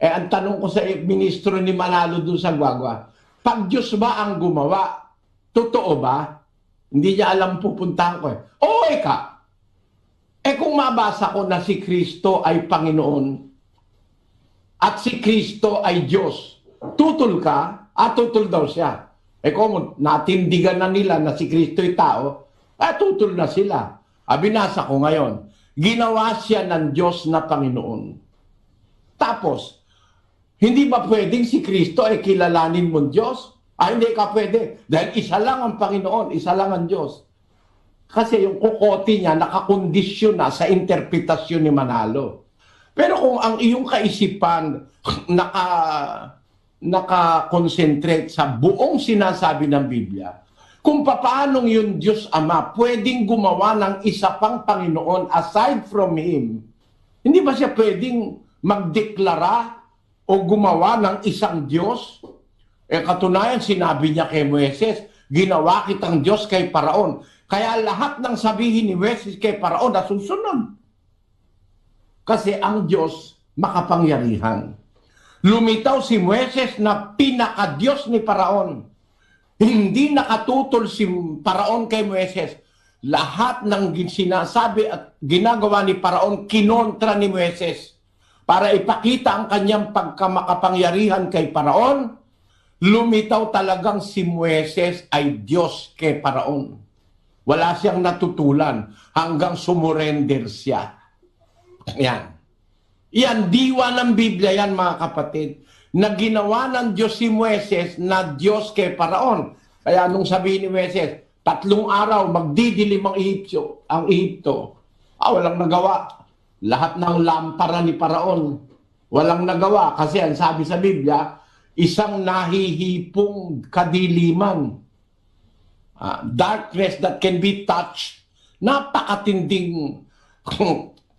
Ang tanong ko sa ministro ni Manalo doon sa Guagua, pag Diyos ba ang gumawa, totoo ba? Hindi niya alam pupuntahan ko. Oo, kung mabasa ko na si Kristo ay Panginoon at si Kristo ay Diyos, tutol ka? Tutol daw siya. Kung natindigan na nila na si Kristo ay tao, tutol na sila. Binasa ko ngayon, ginawa siya ng Diyos na Panginoon. Tapos, hindi ba pwedeng si Kristo ay kilalanin mong Diyos? Hindi ka pwede. Dahil isa lang ang Panginoon, isa lang ang Diyos. Kasi yung kukote niya nakakondisyon na sa interpretasyon ni Manalo. Pero kung ang iyong kaisipan naka-concentrate sa buong sinasabi ng Biblia, kung paanong yung Diyos Ama pwedeng gumawa ng isa pang Panginoon aside from Him, hindi ba siya pwedeng magdeklara o gumawa ng isang Diyos? Katunayan, sinabi niya kay Moises, ginawa kitang Diyos kay Paraon. Kaya lahat ng sabihin ni Moises kay Paraon nasusunod. Kasi ang Diyos makapangyarihan. Lumitaw si Moises na pinaka-Diyos ni Paraon. Hindi nakatutol si Paraon kay Moises. Lahat ng sinasabi at ginagawa ni Paraon kinontra ni Moises para ipakita ang kanyang pagkamakapangyarihan kay Paraon. Lumitaw talagang si Moises ay Diyos kay Paraon. Wala siyang natutulan hanggang sumurrender siya. Yan, diwa ng Biblia yan, mga kapatid, na ginawa ng Diyos si Moises na Diyos kay Paraon. Kaya nung sabihin ni Moises, 3 araw magdidilim ang Ehipto. Walang nagawa. Lahat ng lampara ni Paraon, walang nagawa. Kasi ang sabi sa Biblia, isang nahihipong kadiliman. Darkness that can be touched. Napakatinding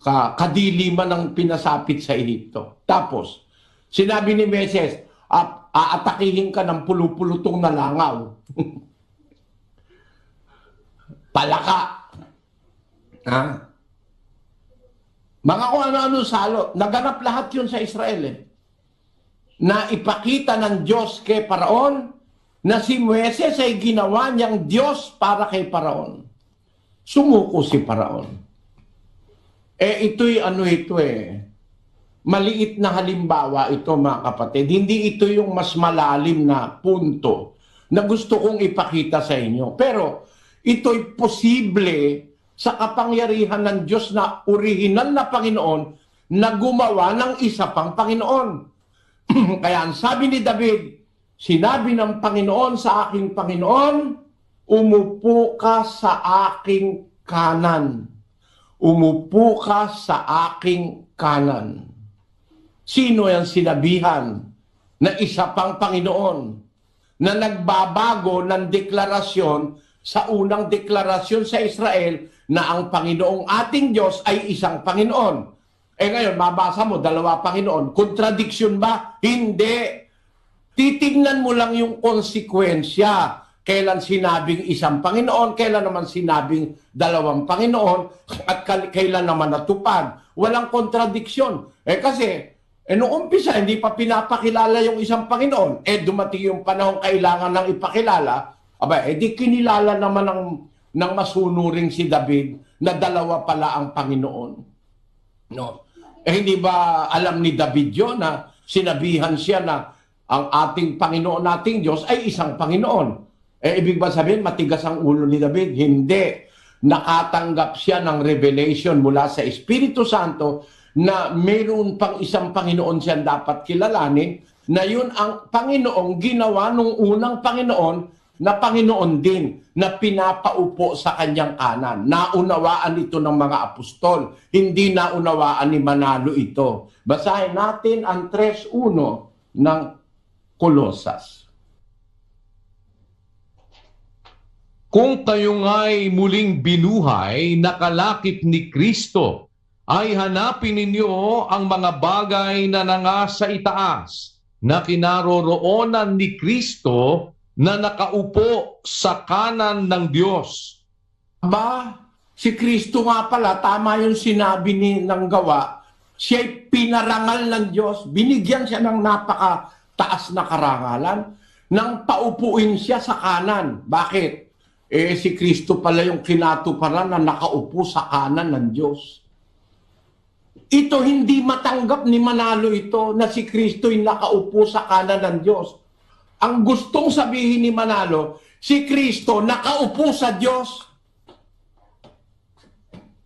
kadiliman ang pinasapit sa Ehipto. Tapos, sinabi ni Moises, aatakihin ka ng pulupulutong na langaw. Palaka. Mga kung ano-ano salo. Naganap lahat yun sa Israel na ipakita ng Diyos kay Paraon na si Moises ay ginawa niyang Diyos para kay Paraon. Sumuko si Paraon. Ito'y maliit na halimbawa ito, mga kapatid. Hindi ito yung mas malalim na punto na gusto kong ipakita sa inyo. Pero ito'y posible sa kapangyarihan ng Diyos na original na Panginoon na gumawa ng isa pang Panginoon. Kaya ang sabi ni David, sinabi ng Panginoon sa aking Panginoon, umupo ka sa aking kanan. Umupo ka sa aking kanan. Sino yung sinabihan na isa pang Panginoon na nagbabago ng deklarasyon sa unang deklarasyon sa Israel na ang Panginoong ating Diyos ay isang Panginoon? Ngayon, mabasa mo, dalawa Panginoon. Contradiction ba? Hindi. Titignan mo lang yung konsekwensya. Kailan sinabing isang Panginoon, kailan naman sinabing dalawang Panginoon, at kailan naman natupad. Walang kontradiksyon. Kasi, noong umpisa, hindi pa pinapakilala yung isang Panginoon. Dumating yung panahon kailangan ng ipakilala. Di kinilala naman ng masunuring si David na dalawa pala ang Panginoon. No? Hindi ba alam ni David yun na sinabihan siya na ang ating Panginoon, nating Diyos ay isang Panginoon? Ibig ba sabihin, matigas ang ulo ni David? Hindi. Nakatanggap siya ng revelation mula sa Espiritu Santo na mayroon pang isang Panginoon siya dapat kilalanin, na yun ang Panginoong ginawa nung unang Panginoon na Panginoon din, na pinapaupo sa kanyang kanan. Naunawaan ito ng mga apostol. Hindi naunawaan ni Manalo ito. Basahin natin ang 3:1 ng Kolosas. Kung kayo nga'y muling binuhay, nakalakip ni Kristo, ay hanapin ninyo ang mga bagay na nangasa itaas, na kinaroroonan ni Kristo na nakaupo sa kanan ng Diyos. Si Kristo nga pala, tama yung sinabi ng gawa, siya'y pinarangal ng Diyos, binigyan siya ng napakataas na karangalan, nang paupuin siya sa kanan. Bakit? Si Kristo pala yung kinatuparan na nakaupo sa kanan ng Diyos. Ito hindi matanggap ni Manalo ito na si Kristo yung nakaupo sa kanan ng Diyos. Ang gustong sabihin ni Manalo, si Kristo nakaupo sa Diyos.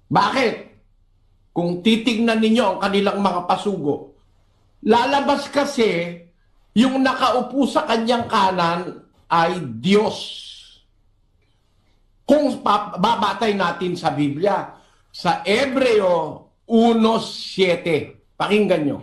Bakit? Kung titignan ninyo ang kanilang mga pasugo, lalabas kasi yung nakaupo sa kanyang kanan ay Diyos. Kung babatay natin sa Biblia, sa Hebreo 1:7, pakinggan nyo.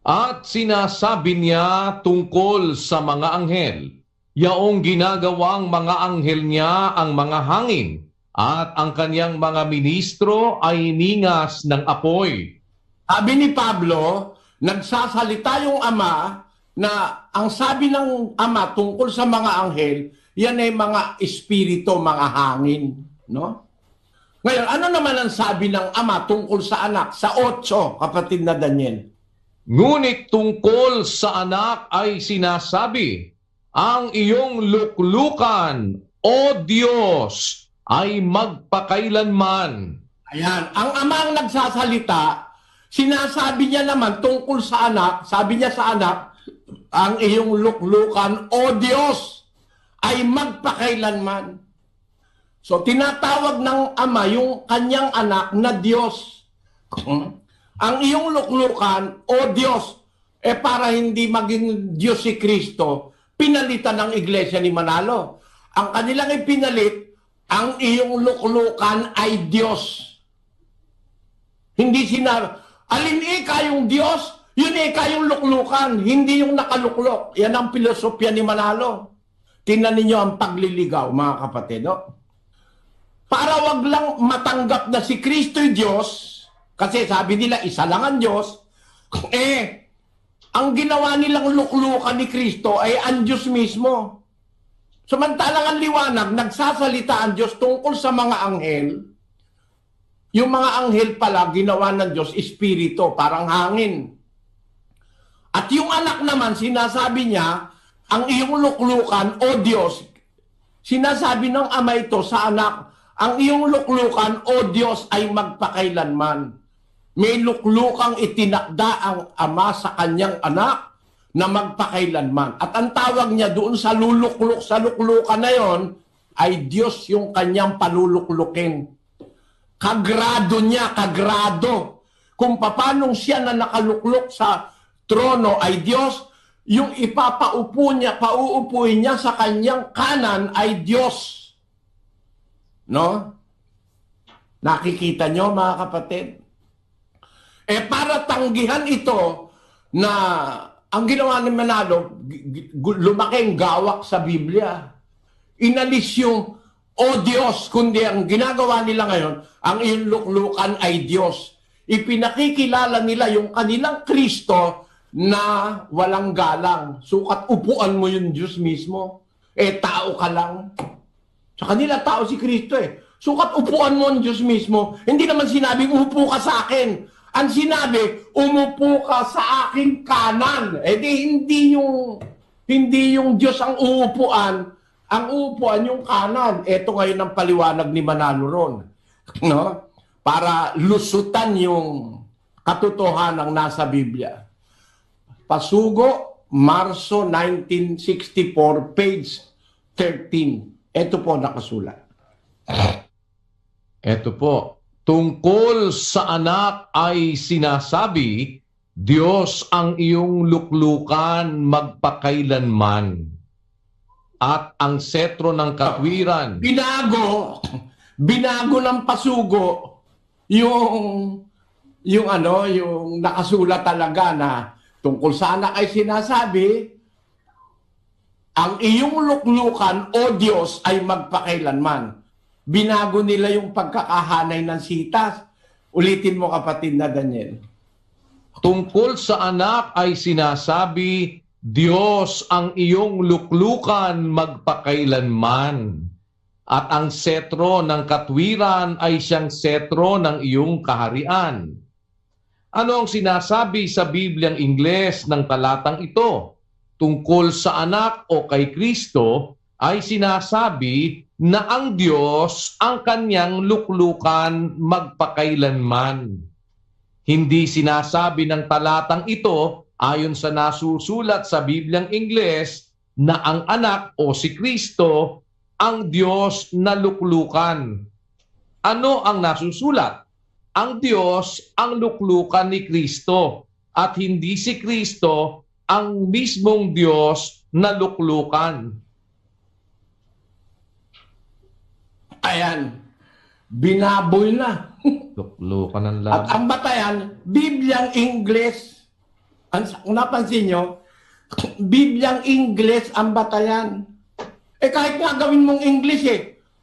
At sinasabi niya tungkol sa mga anghel, yaong ginagawang mga anghel niya ang mga hangin, at ang kanyang mga ministro ay ningas ng apoy. Sabi ni Pablo, nagsasalita yung Ama na ang sabi ng Ama tungkol sa mga anghel, yan ay mga espiritu, mga hangin. No? Ngayon, ano naman ang sabi ng Ama tungkol sa anak? Sa 8, kapatid na Daniel. Ngunit tungkol sa anak ay sinasabi, ang iyong luklukan, O Diyos, ay magpakailanman. Ayan, ang Ama ang nagsasalita, sinasabi niya naman tungkol sa anak, sabi niya sa anak, ang iyong luklukan, O Diyos, ay magpakailanman. So, tinatawag ng Ama yung kanyang anak na Diyos. Ang iyong luklukan, O Diyos, para hindi maging Diyos si Kristo, pinalitan ng Iglesia ni Manalo. Ang kanilang ipinalit, ang iyong luklukan ay Diyos. Hindi sinabi, alin ika yung Diyos, yun ika yung luklukan, hindi yung nakaluklok. Yan ang filosofya ni Manalo. Tingnan ninyo ang pagliligaw, mga kapatid. No? Para wag lang matanggap na si Kristo yung Diyos, kasi sabi nila, isa lang ang Diyos, ang ginawa nilang luklukan ni Kristo ay ang Diyos mismo. Samantalang ang liwanag, nagsasalita ang Diyos tungkol sa mga anghel. Yung mga anghel pala, ginawa ng Diyos, espiritu, parang hangin. At yung anak naman, sinasabi niya, ang iyong luklukan, O Diyos, sinasabi ng Ama ito sa anak, ang iyong luklukan, O Diyos, ay magpakailanman. May luklukang itinakda ang Ama sa kanyang anak na magpakailanman. At ang tawag niya doon sa lulukluk, sa luklukan na yon, ay Diyos yung kanyang paluluklukin. Kagrado niya, kagrado. Kung paano siya na nakalukluk sa trono ay Diyos, yung pauupuin niya sa kanyang kanan ay Diyos. No? Nakikita nyo, mga kapatid? Para tanggihan ito na ang ginawa ni Manalo, lumaking gawak sa Biblia. Inalis yung o Diyos, kundi ang ginagawa nila ngayon, ang iyong luklukan ay Diyos. Ipinakikilala nila yung kanilang Kristo na walang galang. Sukat upuan mo yung Diyos mismo. Tao ka lang. Sa kanila, tao si Kristo Sukat upuan mo ang Diyos mismo. Hindi naman sinabing umupo ka sa akin. Ang sinabi, umupo ka sa aking kanan. Hindi yung Diyos ang uupuan. Ang uupuan yung kanan. Ito ngayon ang paliwanag ni Manalo ron. No? Para lusutan yung katotohanan ng nasa Biblia. Pasugo, Marso 1964, page 13. Ito po nakasulat. Ito po. Tungkol sa anak ay sinasabi, Diyos ang iyong luklukan magpakailanman. At ang setro ng katwiran. Binago ng pasugo yung nakasulat talaga na tungkol sa anak ay sinasabi, ang iyong luklukan o Diyos ay magpakailanman. Binago nila yung pagkakahanay ng sitas. Ulitin mo kapatid na Daniel. Tungkol sa anak ay sinasabi, Diyos ang iyong luklukan magpakailanman. At ang setro ng katwiran ay siyang setro ng iyong kaharian. Ano ang sinasabi sa Bibliang Ingles ng talatang ito? Tungkol sa anak o kay Kristo ay sinasabi na ang Diyos ang kanyang luklukan magpakailanman. Hindi sinasabi ng talatang ito ayon sa nasusulat sa Bibliang Ingles na ang anak o si Kristo ang Diyos na luklukan. Ano ang nasusulat? Ang Diyos ang luklukan ni Kristo at hindi si Kristo ang mismong Diyos na luklukan. Ayan, binaboy na. Luklukan ng At laban. ang batayan, Bibliang Ingles. Kung napansin nyo, Bibliang Ingles ang batayan. Kahit nga gawin mong English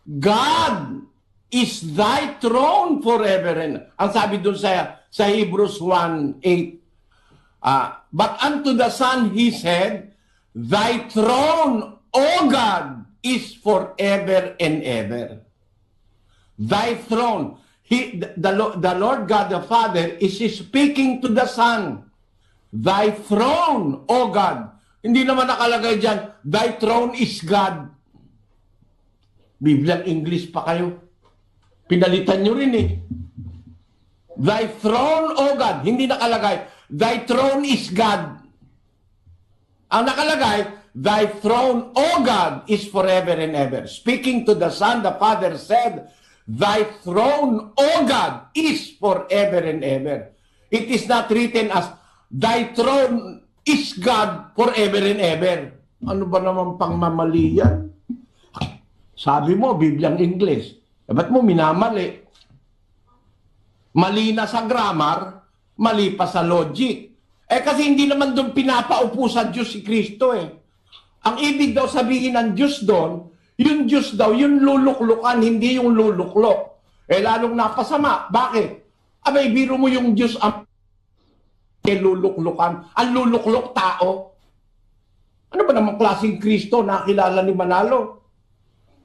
God is thy throne forever. Ang sabi doon sa Hebrews 1:8. But unto the Son he said, thy throne, O God, is forever and ever. Thy throne. The Lord God the Father is speaking to the Son. Thy throne, O God. Hindi naman nakalagay dyan, thy throne is God. Bibliang English pa kayo. Pinalitan nyo rin Thy throne, O God. Hindi nakalagay, thy throne is God. Ang nakalagay, thy throne, O God, is forever and ever. Speaking to the Son, the Father said, thy throne, O God, is forever and ever. It is not written as, thy throne is God forever and ever. Ano ba naman pangmamali yan? Sabi mo, Bibliang English. Ba't mo minamali? Mali na sa grammar, mali pa sa logic. Kasi hindi naman doon pinapaupo sa Diyos si Kristo Ang ibig daw sabihin ng Diyos doon, yung Diyos daw, yung luluklukan, hindi yung luluklok. Lalong napasama. Bakit? Abay, biro mo yung Diyos ang luluklukan. Ang luluklok tao. Ano ba namang klaseng Kristo na kilala ni Manalo?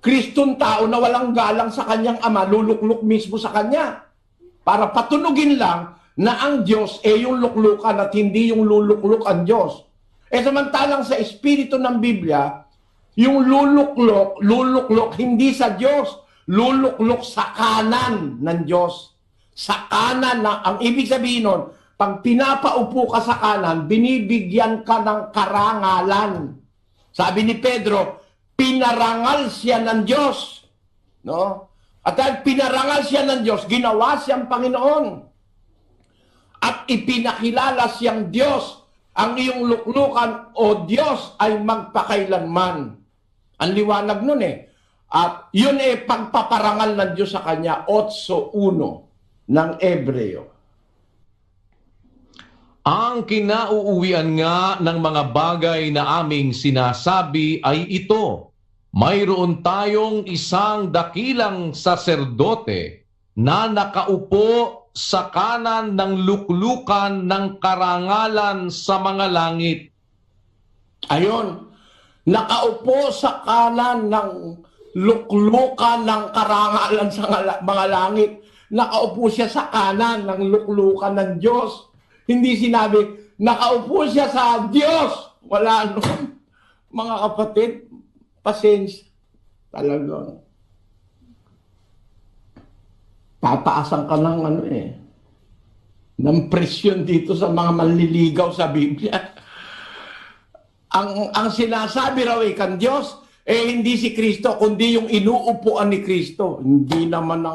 Kristong tao na walang galang sa kanyang ama, luluklok mismo sa kanya. Para patunugin lang na ang Diyos yung luklukan at hindi yung luluklok ang Diyos. Samantalang sa espiritu ng Biblia, yung luluklok hindi sa Diyos, luluklok sa kanan ng Diyos. Sa kanan, ang ibig sabihin nun, pag pinapaupo ka sa kanan, binibigyan ka ng karangalan. Sabi ni Pedro, pinarangal siya ng Diyos. No? At dahil pinarangal siya ng Diyos, ginawa siyang Panginoon. At ipinakilala siyang Diyos. Ang iyong luklukan o Diyos ay magpakailanman. Ang liwanag nun At yun pagpaparangal ng Diyos sa kanya, 8:1 ng Ebreo. Ang kinauuwian nga ng mga bagay na aming sinasabi ay ito, mayroon tayong isang dakilang saserdote na nakaupo sa kanan ng luklukan ng karangalan sa mga langit. Ayon, nakaupo sa kanan ng luklukan ng karangalan sa mga langit. Nakaupo siya sa kanan ng luklukan ng Diyos. Hindi sinabi, nakaupo siya sa Diyos. Wala nun. Mga kapatid, pasensya. Talagang tataasan ka ng ng presyon dito sa mga manliligaw sa Biblia. Ang sinasabi raw kan Diyos, hindi si Kristo, kundi yung inuupuan ni Kristo. Hindi naman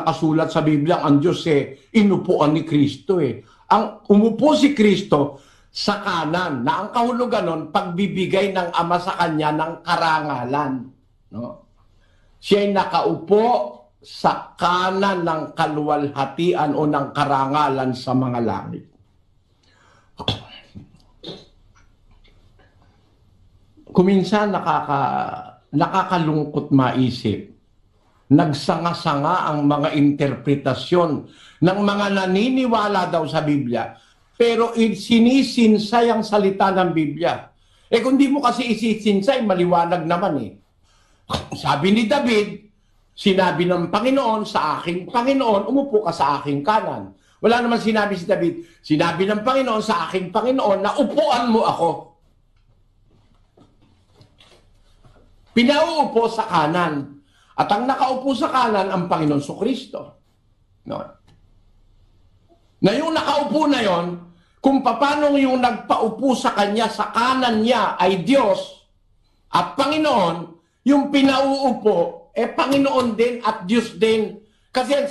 nakasulat sa Biblia ang Diyos inupuan ni Kristo Ang umupo si Kristo sa kanan, na ang kahulugan nun, pagbibigay ng Ama sa Kanya ng karangalan. No? Siya'y nakaupo sa kanan ng kaluwalhatian o ng karangalan sa mga langit. Kuminsan nakakalungkot maisip. Nagsanga-sanga ang mga interpretasyon ng mga naniniwala daw sa Biblia, pero sinisinsay ang salita ng Biblia. Kung di mo kasi isisinsay, maliwanag naman Sabi ni David, sinabi ng Panginoon sa aking Panginoon, umupo ka sa aking kanan. Wala naman sinabi si David, sinabi ng Panginoon sa aking Panginoon na upuan mo ako. Pinauupo sa kanan. At ang nakaupo sa kanan, ang Panginoon Kristo. No? Na yung nakaupo na yon, kung paano yung nagpaupo sa kanya, sa kanan niya ay Diyos at Panginoon, yung pinauupo, Panginoon din at Diyos din. Kasi ang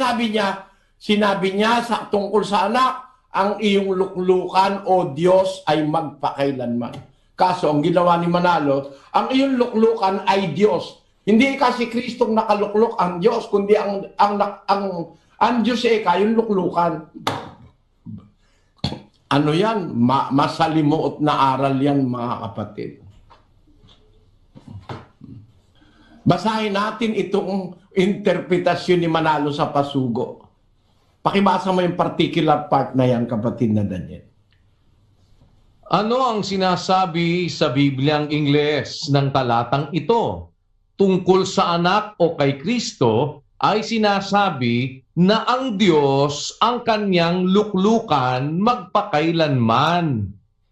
sinabi niya sa tungkol sa anak, ang iyong luklukan o Diyos ay magpakailanman. Kaso ang ginawa ni Manalo, ang iyong luklukan ay Diyos. Hindi kasi Kristong nakaluklok ang Diyos, kundi ang Diyos yung luklukan. Ano yan? Masalimuot na aral yan, mga kapatid. Basahin natin itong interpretasyon ni Manalo sa Pasugo. Pakibasa mo yung particular part na yan, kapatid na Daniel. Ano ang sinasabi sa Bibliang Ingles ng talatang ito? Tungkol sa anak o kay Kristo ay sinasabi na ang Diyos ang kanyang luklukan magpakailanman.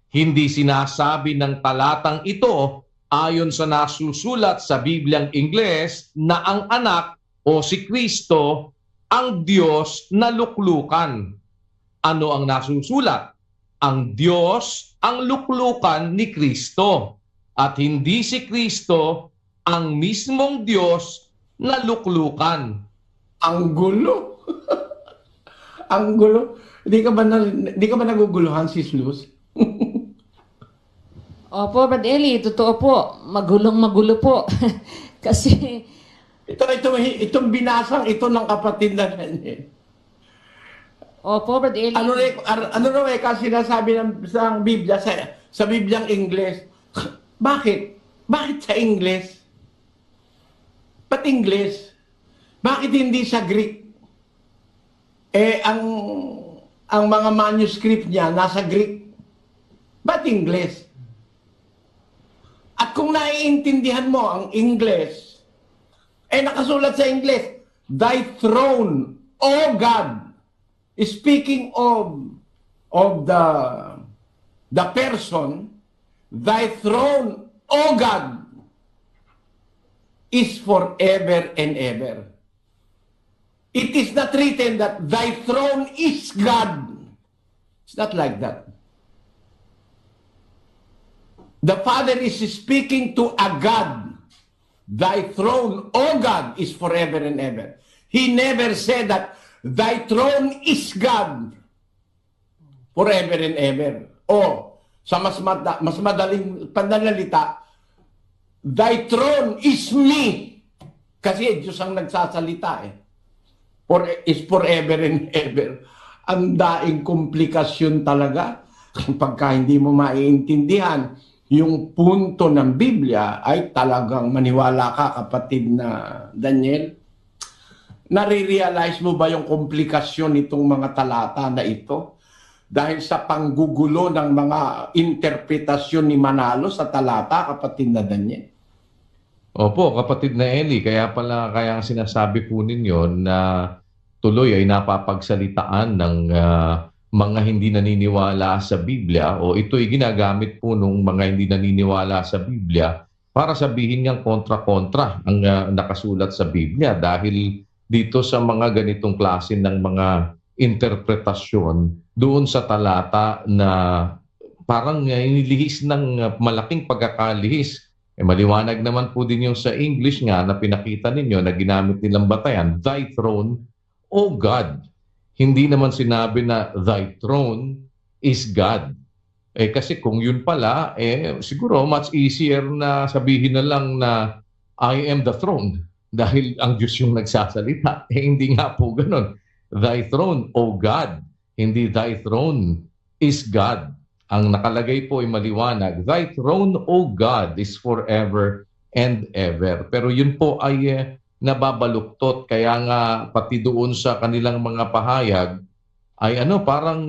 Hindi sinasabi ng talatang ito ayon sa nasusulat sa Bibliang Ingles na ang anak o si Kristo ang Diyos na luklukan. Ano ang nasusulat? Ang Diyos ang luklukan ni Kristo at hindi si Kristo ang mismong Diyos na luklukan. Ang gulo. Ang gulo. Di ka ba naguguluhan, Sis Luz? Opo, Brad Eli, totoo po. Magulo po. Kasi... Itong binasang ito ng kapatid na Opo, Brad Eli. Ano raw kasi sinasabi sa Biblia, sa Bibliang Ingles? Bakit? Bakit sa Ingles? Ba't Ingles? Bakit hindi sa Greek? Ang mga manuscript niya nasa Greek. Ba't Ingles? At kung naiintindihan mo ang Ingles, nakasulat sa Ingles, Thy throne, O God, speaking of the person, Thy throne, O God, is forever and ever. It is not written that thy throne is God. It's not like that. The Father is speaking to a God. Thy throne, O God, is forever and ever. He never said that thy throne is God forever and ever. O, sa mas madaling pananalita, thy throne is me. Kasi Diyos ang nagsasalita is forever and ever. Ang daing komplikasyon talaga pagka hindi mo maiintindihan yung punto ng Biblia ay talagang maniwala ka, kapatid na Daniel. Nare-realize mo ba yung komplikasyon nitong mga talata na ito? Dahil sa panggugulo ng mga interpretasyon ni Manalo sa talata, kapatid na Daniel. Opo, kapatid na Eli, kaya ang sinasabi po ninyo na tuloy ay napapagsalitaan ng mga hindi naniniwala sa Biblia, o ito'y ginagamit po ng mga hindi naniniwala sa Biblia para sabihin niyang kontra-kontra ang nakasulat sa Biblia, dahil dito sa mga ganitong klase ng mga interpretasyon doon sa talata na parang inilihis ng malaking pagkakalihis. Maliwanag naman po din yung sa English nga na pinakita ninyo na ginamit nilang batayan, Thy throne, O God. Hindi naman sinabi na Thy throne is God. Kasi kung yun pala, siguro much easier na sabihin na lang na I am the throne dahil ang Diyos yung nagsasalita. Hindi nga po ganun. Thy throne, O God. Hindi Thy throne is God. Ang nakalagay po ay maliwanag, Thy throne, O God, is forever and ever. Pero yun po ay nababaluktot. Kaya nga pati doon sa kanilang mga pahayag ay parang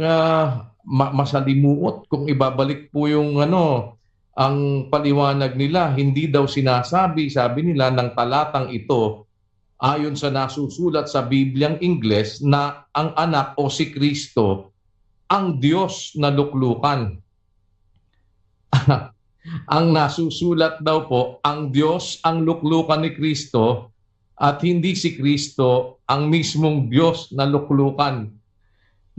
masalimuot kung ibabalik po yung ang paliwanag nila. Hindi daw sinasabi, sabi nila, ng talatang ito ayon sa nasusulat sa Bibliang Ingles na ang anak o si Kristo ang Diyos na luklukan. Ang nasusulat daw po, ang Diyos ang luklukan ni Kristo at hindi si Kristo ang mismong Diyos na luklukan.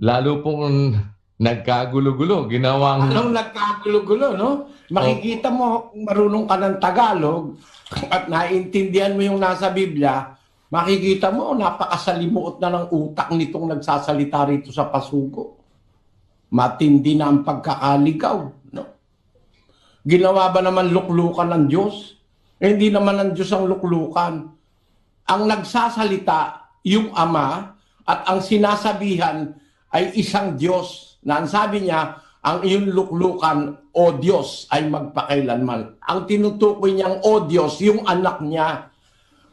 Lalo pong nagkagulo-gulo, ginawang... Anong nagkagulo-gulo, no? Makikita mo, marunong ka ng Tagalog at naiintindihan mo yung nasa Biblia, makikita mo, napakasalimuot na ng utak nitong nagsasalita rito sa pasugo. Matindi na ang pagkakaligaw, no? Ginawa ba naman luklukan ng Diyos? Hindi naman ng Diyos ang luklukan. Ang nagsasalita, yung Ama, at ang sinasabihan ay isang Diyos na ang sabi niya, ang iyong luklukan, O Diyos, ay magpakailanman. Ang tinutukoy niyang O Diyos, yung anak niya,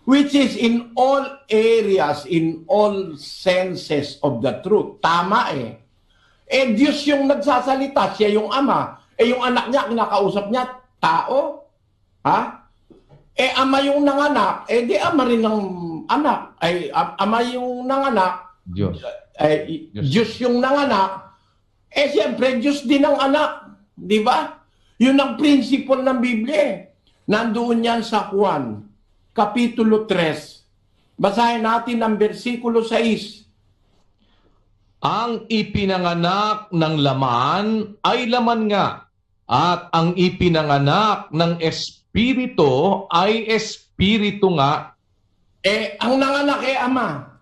which is in all areas, in all senses of the truth. Tama Diyos yung nagsasalita, siya yung Ama. Yung anak niya, kinakausap niya, tao. Ha? Ama yung nanganak, di ama rin ng anak. Ama yung nanganak, Diyos. Diyos yung nanganak, siyempre, Diyos din ang anak. Di ba? Yun ang prinsipal ng Biblia. Nandoon yan sa Juan, Kapitulo 3. Basahin natin ang versikulo 6. Ang ipinanganak ng laman ay laman nga, at ang ipinanganak ng Espiritu ay Espiritu nga. Ang nanganak Ama.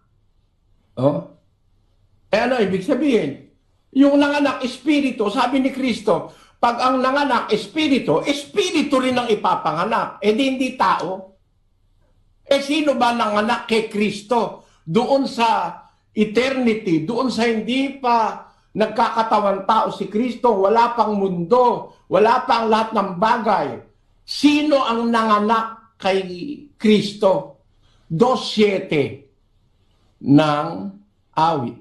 Ano ibig sabihin? Yung nanganak Espiritu, sabi ni Kristo, pag ang nanganak Espiritu, Espiritu rin ang ipapanganak. Hindi tao. Sino ba nanganak kay Kristo? Doon sa eternity, doon sa hindi pa nagkakatawan tao si Kristo, wala pang mundo, wala pang lahat ng bagay. Sino ang nanganak kay Kristo? 2:7 ng awit.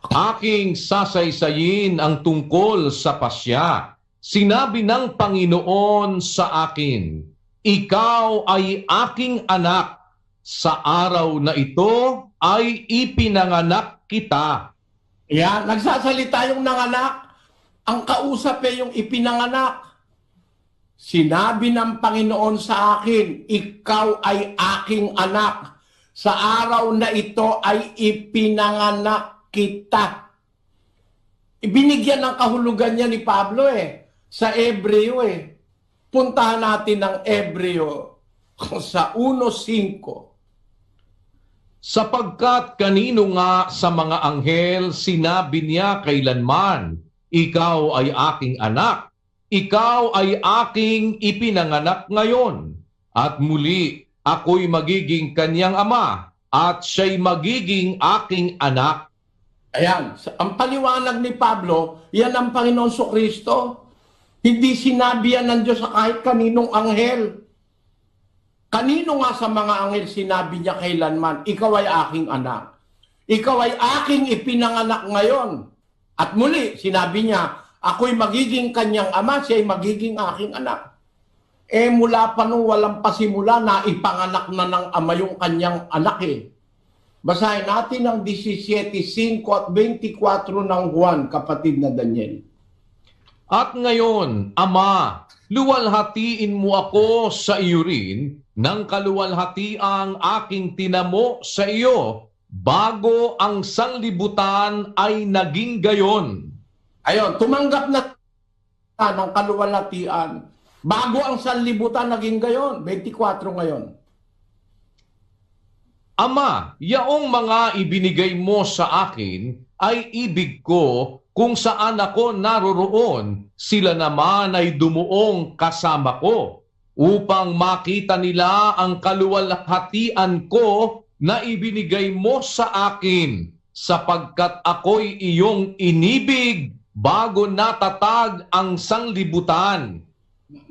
Aking sasaysayin ang tungkol sa pasya. Sinabi ng Panginoon sa akin, ikaw ay aking anak. Sa araw na ito ay ipinanganak kita. Yan, nagsasalita yung nanganak. Ang kausap yung ipinanganak. Sinabi ng Panginoon sa akin, ikaw ay aking anak. Sa araw na ito ay ipinanganak kita. Ibinigyan ng kahulugan niya ni Pablo sa Hebreo Puntahan natin ang Hebreo sa 1:5. Sapagkat kanino nga sa mga anghel sinabi niya kailanman, ikaw ay aking anak, ikaw ay aking ipinanganak ngayon, at muli ako'y magiging kanyang ama, at siya'y magiging aking anak. Ayan, ang paliwanag ni Pablo, yan ang Panginoon Kristo. Hindi sinabi yan ng Diyos sa kahit kaninong anghel. Kanino nga sa mga anghel sinabi niya kailanman, ikaw ay aking anak. Ikaw ay aking ipinanganak ngayon. At muli, sinabi niya, ako'y magiging kanyang ama, siya ay magiging aking anak. Mula pa nung walang pasimula, na ipanganak na ng ama yung kanyang anak eh. Basahin natin ang 17:5 at 24 ng Juan, kapatid na Daniel. At ngayon, Ama, luwalhatiin mo ako sa iyo rin ng kaluwalhatiang aking tinamo sa iyo bago ang sanglibutan ay naging gayon. Ayun, tumanggap na ng kaluwalhatian bago ang sanlibutan naging gayon. 24 ngayon. Ama, yaong mga ibinigay mo sa akin ay ibig ko kung saan ako naroroon, sila naman ay dumuong kasama ko upang makita nila ang kaluwalhatian ko na ibinigay mo sa akin sapagkat ako'y iyong inibig bago natatag ang sanglibutan.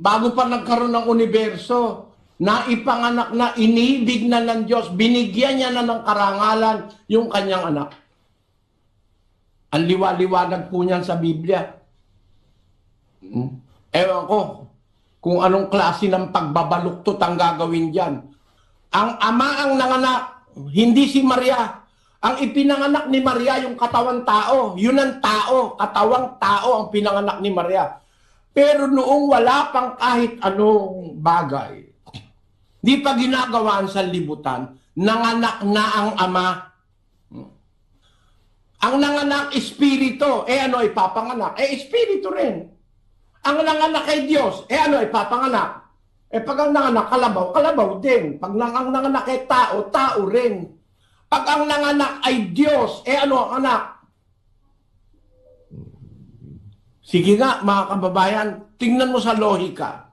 Bago pa nagkaroon ng universo, naipanganak na, inibig na ng Diyos, binigyan niya na ng karangalan yung kanyang anak. Ang liwa-liwanag po niyan sa Biblia. Ewan ko kung anong klase ng pagbabaluktot ang gagawin diyan. Ang ama ang nanganak, hindi si Maria. Ang ipinanganak ni Maria yung katawang tao. Yun ang tao, katawang tao ang pinanganak ni Maria. Pero noong wala pang kahit anong bagay, di pa ginagawaan sa libutan, nanganak na ang ama. Ang nanganak, espiritu. Ano ipapanganak? Espiritu rin. Ang nanganak ay Diyos. Ano ipapanganak? Pag ang nanganak, kalabaw, kalabaw din. Pag ang nanganak ay tao, tao rin. Pag ang nanganak ay Diyos, ano ang anak? Sige nga, mga kababayan, tingnan mo sa lohika.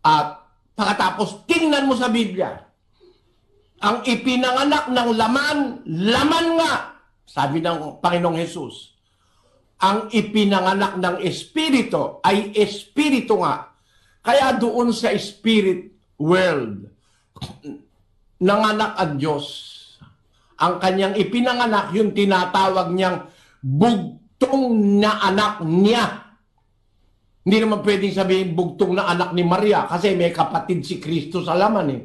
At pagkatapos, tingnan mo sa Biblia. Ang ipinanganak ng laman, laman nga, sabi ng Panginoong Hesus. Ang ipinanganak ng Espiritu ay Espiritu nga. Kaya doon sa Spirit world, nanganak ang Diyos. Ang kanyang ipinanganak, yung tinatawag niyang bugtong na anak niya. Hindi naman pwedeng sabihin bugtong na anak ni Maria kasi may kapatid si Kristo sa laman eh.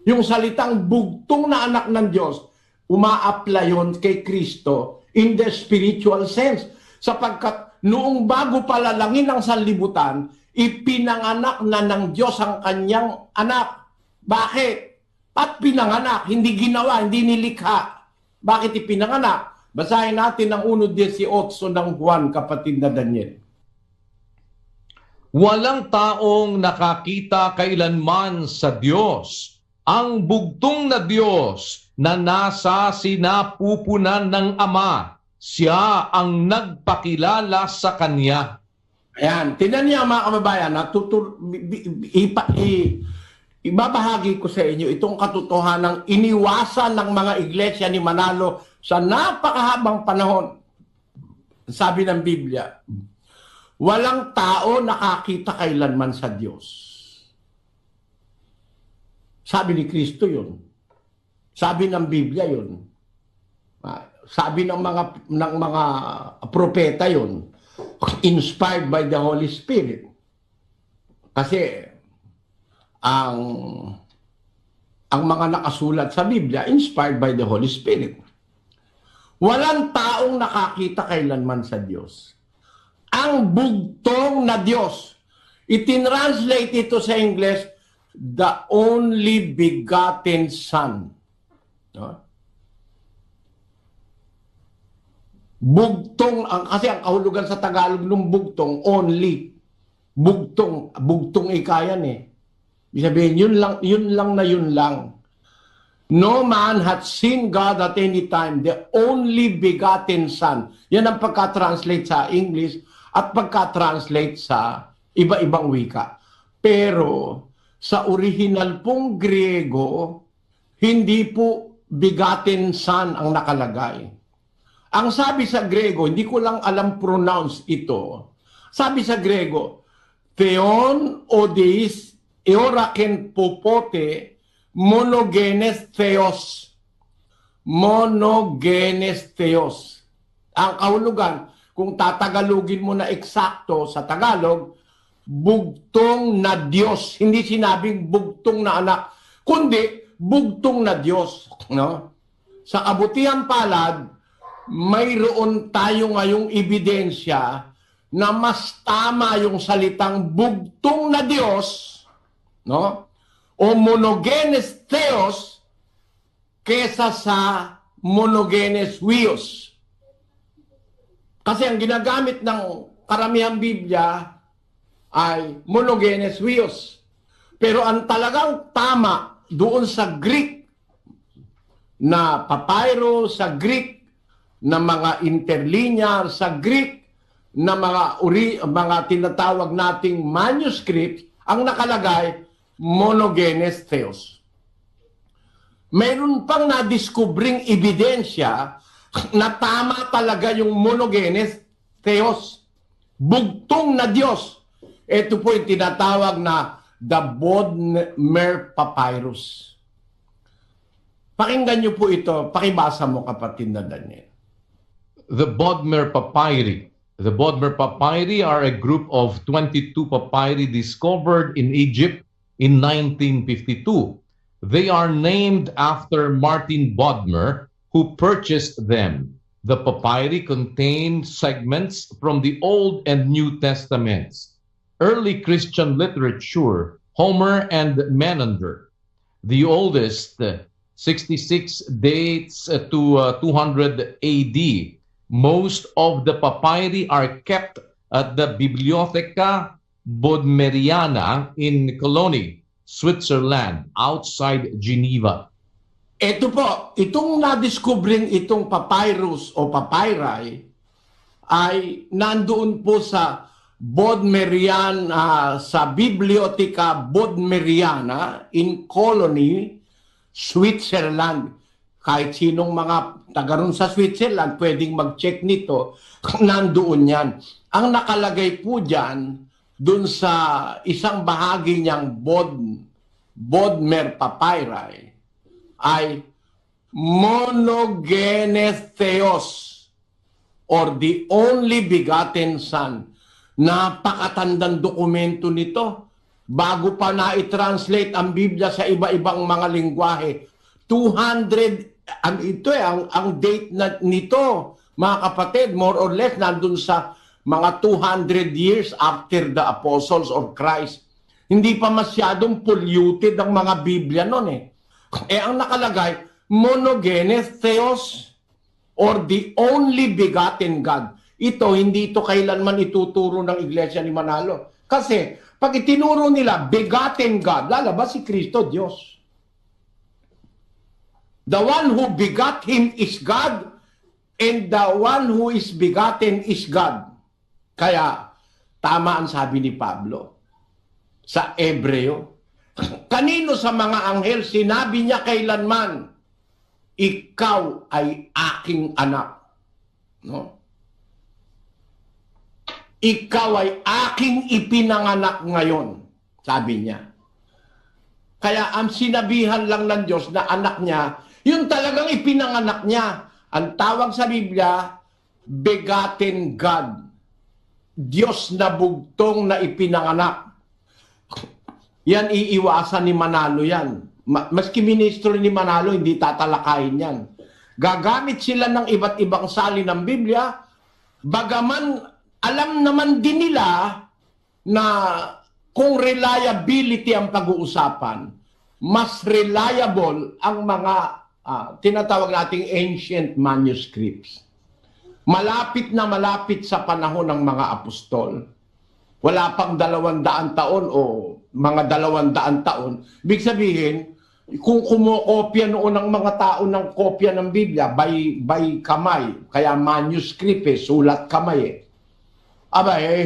Yung salitang bugtong na anak ng Diyos, uma-apply yun kay Kristo in the spiritual sense. Sapagkat noong bago palalangin ang sanlibutan, ipinanganak na ng Diyos ang kanyang anak. Bakit? At pinanganak, hindi ginawa, hindi nilikha. Bakit ipinanganak? Basahin natin ang 1:18 ng Juan, kapatid na Daniel. Walang taong nakakita kailanman sa Diyos. Ang bugtong na Diyos na nasa sinapupunan ng Ama, siya ang nagpakilala sa Kanya. Ayan, tinan niya mga kababayan, ibabahagi ko sa inyo itong katotohanan ng iniwasan ng mga iglesia ni Manalo sa napakahabang panahon. Sabi ng Biblia, walang tao nakakita kailanman sa Diyos. Sabi ni Kristo yun. Sabi ng Biblia yun. Sabi ng mga propeta yun. Inspired by the Holy Spirit. Kasi ang mga nakasulat sa Biblia, inspired by the Holy Spirit. Walang taong nakakita kailanman sa Diyos. Ang bugtong na Diyos, itinranslate ito sa English, the only begotten Son. No? Bugtong, kasi ang kahulugan sa Tagalog ng bugtong, only. Bugtong ikayan eh. Ibig sabihin, yun lang. No man hath seen God at any time, the only begotten Son. Yan ang pagka-translate sa English at pagka-translate sa iba-ibang wika. Pero sa original pong Griego, hindi po begotten Son ang nakalagay. Ang sabi sa Griego, hindi ko lang alam pronounce ito. Sabi sa Grego, theon odis eoraken popote monogenes theos. Monogenes theos. Ang kahulugan, kung tatagalogin mo na eksakto sa Tagalog, bugtong na Diyos. Hindi sinabing bugtong na anak, kundi bugtong na Diyos. No? Sa kabutihan palad, mayroon tayo ngayong ebidensya na mas tama yung salitang bugtong na Diyos, no? O monogenes theos kesa sa monogenes huios. Kasi ang ginagamit ng karamihang Biblia ay monogenes huios. Pero ang talagang tama doon sa Greek na papyrus, sa Greek na mga interlinear, sa Greek na mga tinatawag nating manuscript, ang nakalagay monogenes theos. Mayroon pang nadiskubring ebidensya na tama talaga yung monogenes theos. Bugtong na Diyos. Ito po yung tinatawag na the Bodmer Papyrus. Pakinggan niyo po ito. Pakibasa mo, kapatid na Daniel. The Bodmer Papyri. The Bodmer Papyri are a group of 22 papyri discovered in Egypt in 1952. They are named after Martin Bodmer, who purchased them. The papyri contain segments from the Old and New Testaments, early Christian literature, Homer and Menander. The oldest, 66, dates to 200 AD. Most of the papyri are kept at the Bibliotheca Bodmeriana in Cologne, Switzerland, outside Geneva. Ito po, itong nadiskubring itong papyrus o papyri ay nandoon po sa sa Bibliotheca Bodmeriana in Cologne, Switzerland. Kahit sinong mga taga ron sa Switzerland, pwedeng mag-check nito, nandoon yan. Ang nakalagay po dyan, dun sa isang bahagi niyang Bodmer Papyri, ay monogenes theos, or the only begotten Son. Napakatandang dokumento nito. Bago pa na i-translate ang Biblia sa iba-ibang mga lingwahe, 200 ang date nito, mga kapatid, more or less nandun sa mga 200 years after the apostles of Christ. Hindi pa masyadong polluted ang mga Biblia noon eh. Ang nakalagay, monogenes theos, or the only begotten God. Ito, hindi ito kailanman ituturo ng Iglesia ni Manalo. Kasi, pag itinuro nila, begotten God, lalabas si Kristo, Diyos. The one who begot him is God, and the one who is begotten is God. Kaya, tama ang sabi ni Pablo sa Ebreo. Kanino sa mga anghel sinabi niya kailanman, ikaw ay aking anak. No? Ikaw ay aking ipinanganak ngayon, sabi niya. Kaya ang sinabihan lang ng Diyos na anak niya, yun talagang ipinanganak niya. Ang tawag sa Biblia, begotten God. Diyos na bugtong na ipinanganak. Yan iiwasan ni Manalo yan. Maski ministro ni Manalo, hindi tatalakayin yan. Gagamit sila ng iba't ibang salin ng Biblia, bagaman alam naman din nila na kung reliability ang pag-uusapan, mas reliable ang mga tinatawag nating ancient manuscripts. Malapit na malapit sa panahon ng mga apostol. Wala pang 200 taon o mga 200 taon. Ibig sabihin, kung kumokopya noon ng mga tao ng kopya ng Biblia by kamay, kaya manuscript sulat kamay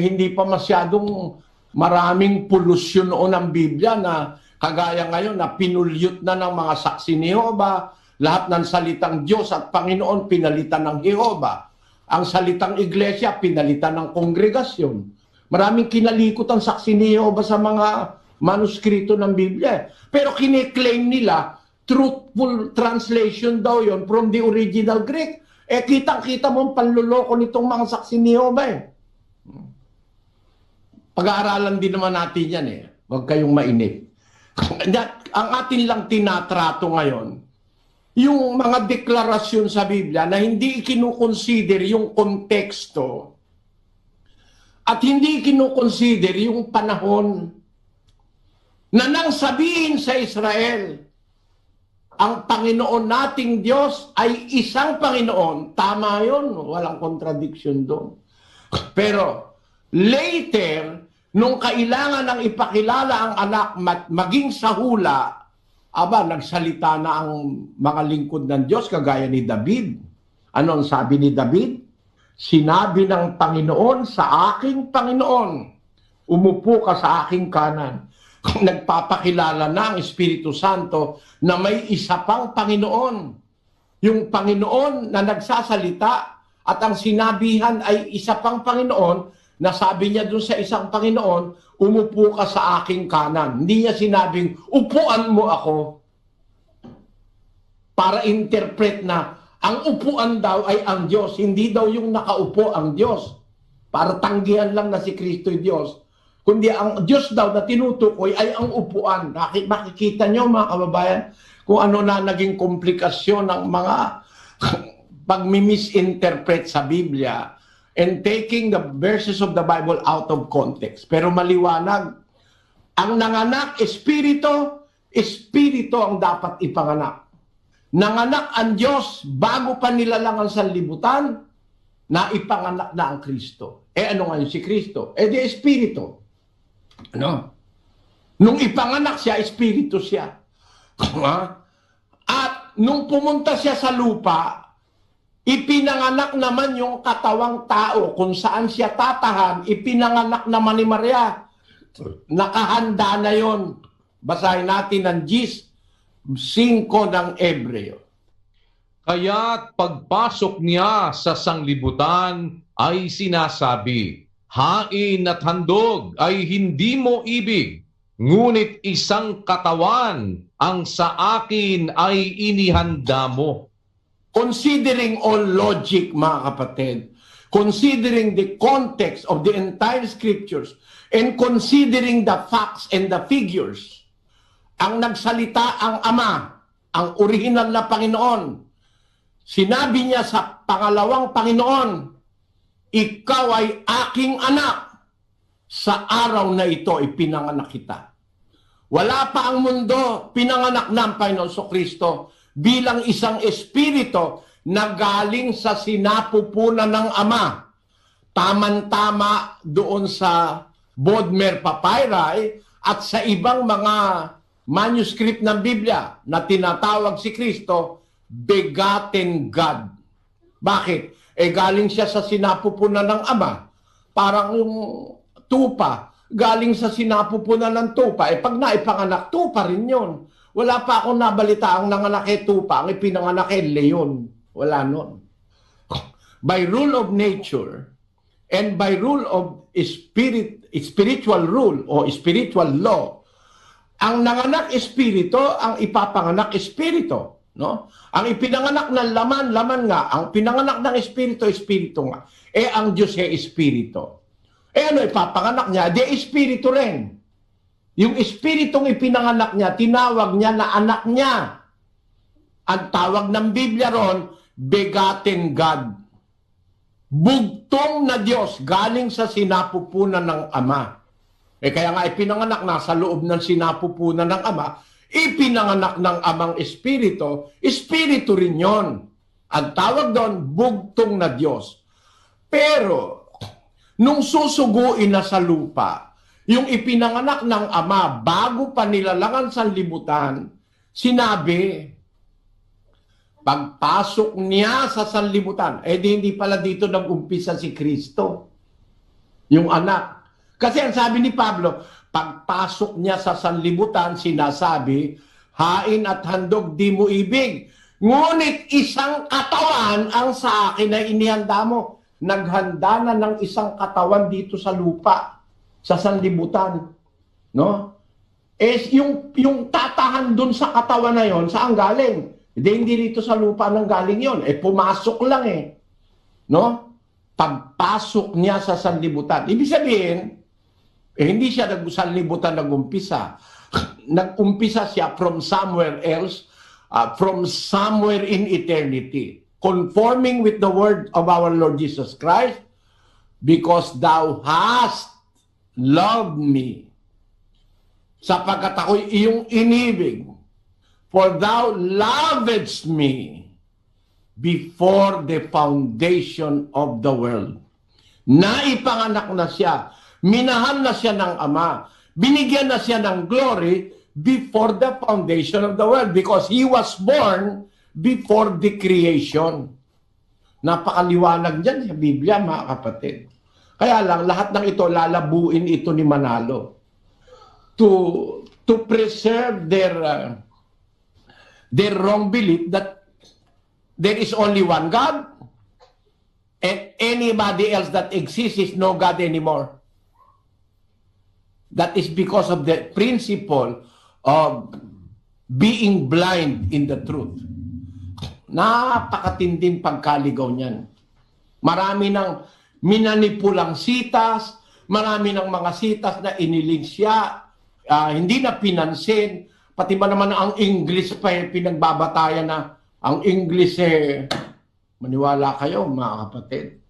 hindi pa masyadong maraming polusyon noon ng Biblia na kagaya ngayon na pinulyot na ng mga saksi ni Jehova, lahat ng salitang Diyos at Panginoon pinalitan ng Jehova. Ang salitang iglesia pinalitan ng kongregasyon. Maraming kinalikot ang saksi ni Jehovah sa mga manuskrito ng Biblia. Pero kine-claim nila, truthful translation daw yon from the original Greek. Kitang-kita mo ang panluloko nitong mga saksi ni Jehovah Pag-aaralan din naman natin yan Huwag kayong mainip. Ang atin lang tinatrato ngayon, yung mga deklarasyon sa Biblia na hindi kinukonsider yung konteksto at hindi kinukonsider yung panahon na nang sabihin sa Israel, ang Panginoon nating Diyos ay isang Panginoon. Tama yun, walang contradiction doon. Pero later, nung kailangan ng ipakilala ang anak maging sa hula, nagsalita na ang mga lingkod ng Diyos kagaya ni David. Ano ang sabi ni David? Sinabi ng Panginoon sa aking Panginoon, umupo ka sa aking kanan. Nagpapakilala na ang Espiritu Santo na may isa pang Panginoon. Yung Panginoon na nagsasalita at ang sinabihan ay isa pang Panginoon na sabi niya dun sa isang Panginoon, umupo ka sa aking kanan. Hindi niya sinabing, upuan mo ako. Para interpret na ang upuan daw ay ang Diyos. Hindi daw yung nakaupo ang Diyos. Para tanggihan lang na si Kristo'y Diyos. Kundi ang Diyos daw na tinutukoy ay ang upuan. Makikita nyo mga kababayan kung ano na naging komplikasyon ng mga pag-misinterpret sa Biblia and taking the verses of the Bible out of context. Pero maliwanag, ang nanganak, espiritu ang dapat ipanganak. Nanganak ang Diyos bago pa nilalang ang sanlibutan, na ipanganak na ang Kristo. Ano nga yun si Kristo? Di espiritu. Ano? Nung ipanganak siya, espiritu siya. At nung pumunta siya sa lupa, ipinanganak naman yung katawang tao kung saan siya tatahan, ipinanganak naman ni Maria. Nakahanda na yon. Basahin natin ang Gis 5 ng Hebreo. Kaya't pagpasok niya sa sanglibutan ay sinasabi, hain at handog ay hindi mo ibig, ngunit isang katawan ang sa akin ay inihanda mo. Considering all logic, mga kapatid, considering the context of the entire scriptures, and considering the facts and the figures, ang nagsalita ang Ama, ang original na Panginoon. Sinabi niya sa pangalawang Panginoon, ikaw ay aking anak. Sa araw na ito, ipinanganak kita. Wala pa ang mundo, pinanganak ng Panginoon Kristo bilang isang espiritu na galing sa sinapupunan ng Ama. Taman-tama doon sa Bodmer Papyri at sa ibang mga manuscript ng Biblia na tinatawag si Kristo begotten God. Bakit? Galing siya sa sinapupunan ng Ama. Parang yung tupa, galing sa sinapupunan ng tupa. Pag naipanganak, tupa rin yun. Wala pa akong nabalita ang nanganak tupa, ang ipinanganak leon. Wala nun. By rule of nature and by rule of spiritual rule o spiritual law, ang nanganak espiritu, ang ipapanganak espiritu. No? Ang ipinanganak ng laman nga. Ang pinanganak ng espiritu nga. Ang Diyos ay espiritu. Ano ipapanganak niya? Espiritu rin. Yung espiritong ipinanganak niya, tinawag niya na anak niya. Ang tawag ng Biblia ron, begotten God. Bugtong na Diyos, galing sa sinapupunan ng Ama. Kaya nga ipinanganak na sa loob ng sinapupunan ng Ama, ipinanganak ng Amang Espiritu, Espiritu rin yun. Ang tawag doon, bugtong na Diyos. Pero, nung susuguin na sa lupa, yung ipinanganak ng Ama bago pa nilalangan sa libutan, sinabi, pagpasok niya sa sanlibutan, hindi pala dito nag-umpisa si Kristo, yung anak. Kasi ang sabi ni Pablo, pagpasok niya sa sanlibutan, sinasabi, hain at handog di mo ibig. Ngunit isang katawan ang sa akin na inihanda mo. Naghanda na ng isang katawan dito sa lupa. sa sanlibutan. No? Yung tatahan dun sa katawan na yon, saan galing? Hindi rito sa lupa nang galing yon. Pumasok lang eh. No? Pagpasok niya sa sanlibutan. Ibig sabihin, hindi siya sanlibutan nag-umpisa. Nag-umpisa siya from somewhere else, from somewhere in eternity. Conforming with the word of our Lord Jesus Christ, because thou hast loved me, sapagkat ako'y iyong inibig, for thou lovedst me before the foundation of the world. Naipanganak na siya, minahal na siya ng Ama, binigyan na siya ng glory before the foundation of the world because he was born before the creation. Napakaliwanag dyan sa Biblia, mga kapatid. Kaya lang, lahat ng ito, lalabuin ito ni Manalo to preserve their wrong belief that there is only one God and anybody else that exists is no God anymore. That is because of the principle of being blind in the truth. Napakatinding pagkaligaw niyan. Marami ng minanipulang sitas, marami ng mga sitas na iniling siya, hindi na pinansin, pati ba naman ang English pa pinagbabatayan na ang English maniwala kayo mga kapatid.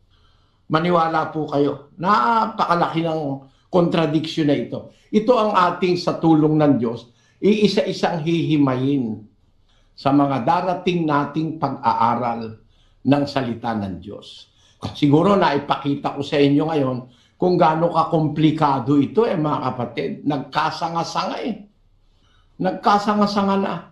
Maniwala po kayo. Napakalaki ng contradiction na ito. Ito ang ating sa tulong ng Diyos, iisa-isang hihimayin sa mga darating nating pag-aaral ng salita ng Diyos. Siguro na ipakita ko sa inyo ngayon kung gaano ka-komplikado ito mga kapatid. Nagkasanga-sanga Nagkasanga-sanga na.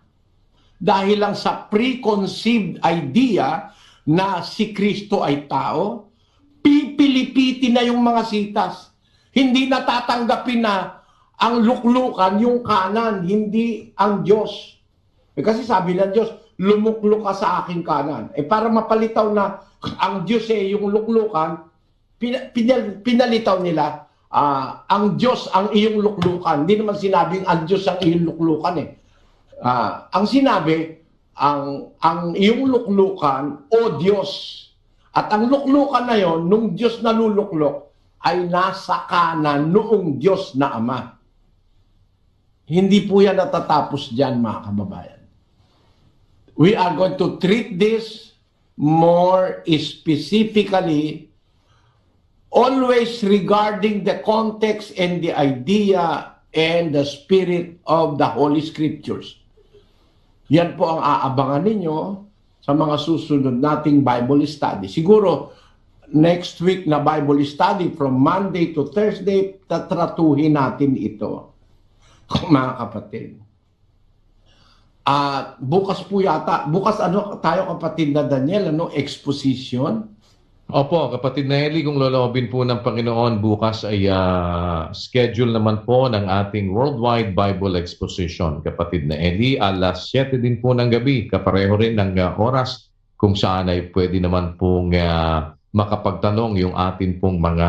Dahil lang sa preconceived idea na si Kristo ay tao, pipilipiti na yung mga sitas. Hindi natatanggapin na ang luklukan, yung kanan, hindi ang Diyos. Kasi sabi ng Diyos, lumukluk ka sa aking kanan. Para mapalitaw na ang Diyos yung luklukan, pinalitaw nila, ang Diyos ang iyong luklukan. Hindi naman sinabing ang Diyos ang iyong luklukan ang sinabi, ang iyong luklukan o Diyos. At ang luklukan na yon, nung Diyos na luluklok, ay nasa kanan noong Diyos na Ama. Hindi po yan natatapos dyan, mga kababayan. We are going to treat this more specifically, always regarding the context and the idea and the spirit of the Holy Scriptures. Yan po ang aabangan ninyo sa mga susunod nating Bible study. Siguro, next week na Bible study from Monday to Thursday, tatratuhin natin ito, mga kapatid. Bukas po yata, tayo kapatid na Daniel, exposition? Opo, kapatid na Eli, kung loloobin po ng Panginoon, bukas ay schedule naman po ng ating Worldwide Bible Exposition. Kapatid na Eli, alas 7 din po ng gabi, kapareho rin ng oras kung saan ay pwede naman pong makapagtanong yung atin pong mga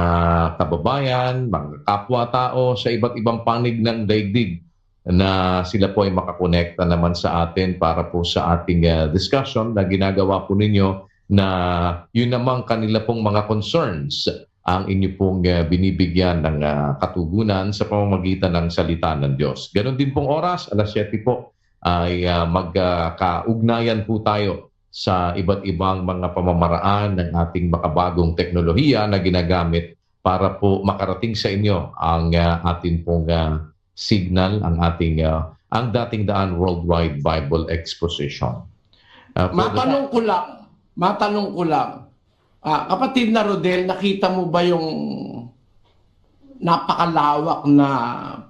kababayan, mga kapwa-tao sa iba't ibang panig ng daigdig na sila po ay makakonekta naman sa atin para po sa ating discussion na ginagawa po ninyo na yun namang kanila pong mga concerns ang inyo pong binibigyan ng katugunan sa pamamagitan ng salita ng Diyos. Ganon din pong oras, alas 7 po, ay magkaugnayan po tayo sa iba't ibang mga pamamaraan ng ating makabagong teknolohiya na ginagamit para po makarating sa inyo ang ating pong signal, ang dating daan Worldwide Bible Exposition. Matanong ko lang, kapatid na Rodel, nakita mo ba yung napakalawak na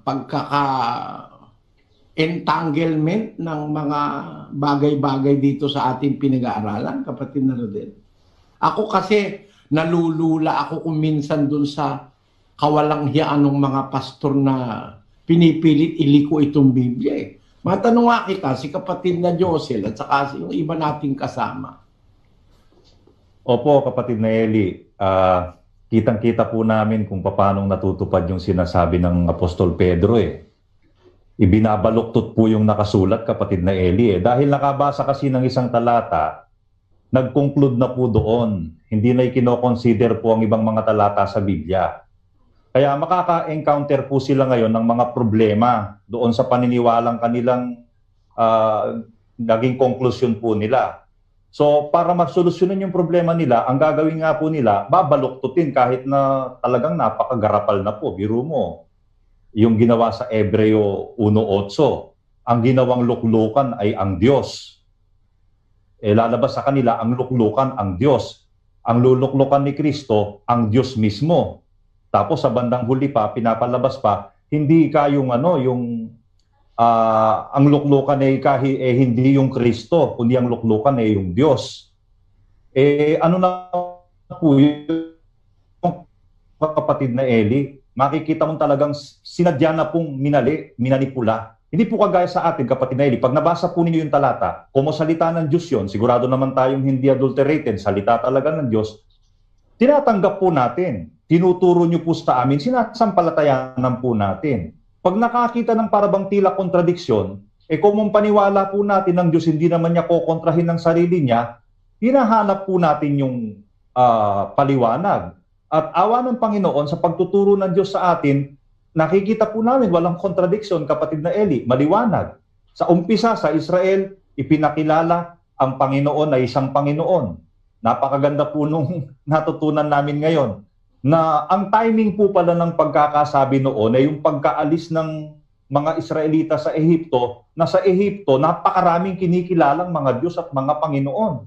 pagkaka-entanglement ng mga bagay-bagay dito sa ating pinag-aaralan, kapatid na Rodel? Ako kasi, nalulula ako kung minsan dun sa kawalanghiyaan ng mga pastor na pinipilit iliko itong Biblia. Matanong nga kita, si kapatid na Josel at saka yung iba nating kasama. Opo, kapatid na Eli. kitang-kita po namin kung paano natutupad yung sinasabi ng Apostol Pedro eh. Ibinabaluktot po yung nakasulat, kapatid na Eli eh. Dahil nakabasa kasi ng isang talata, nag-conclude na po doon. Hindi na ikino-consider po ang ibang mga talata sa Biblia. Kaya makaka-encounter po sila ngayon ng mga problema doon sa paniniwalang kanilang naging konklusyon po nila. So para magsolusyonan yung problema nila, ang gagawin nga po nila, babaluktutin kahit na talagang napakagarapal na po. Biro mo, yung ginawa sa Hebreo 1:8, ang ginawang luklukan ay ang Diyos. Lalabas sa kanila, ang luklukan ang Diyos. Ang luluklukan ni Kristo, ang Diyos mismo. Tapos sa bandang huli pa, pinapalabas pa, hindi ka yung ang luklukan ay hindi yung Kristo, kundi ang luklukan ay yung Diyos. Ano na po yung kapatid na Eli? Makikita mo talagang sinadya na pong minanipula. Hindi po kagaya sa atin, kapatid na Eli. Pag nabasa po ninyo yung talata, kung salita ng Diyos yun, sigurado naman tayong hindi adulterated, salita talaga ng Diyos, tinatanggap po natin. Tinuturo nyo po sa amin, sinasampalatayanan po natin. Pag nakakita ng parabang tila kontradiksyon, kung paniwala po natin ng Diyos, hindi naman niya kokontrahin ng sarili niya, hinahanap po natin yung paliwanag. At awa ng Panginoon sa pagtuturo ng Diyos sa atin, nakikita po namin walang kontradiksyon, kapatid na Eli, maliwanag. Sa umpisa sa Israel, ipinakilala ang Panginoon na isang Panginoon. Napakaganda po nung natutunan namin ngayon na ang timing po pala ng pagkakasabi noon ay yung pagkaalis ng mga Israelita sa Ehipto, na sa Ehipto napakaraming kinikilalang mga Diyos at mga Panginoon.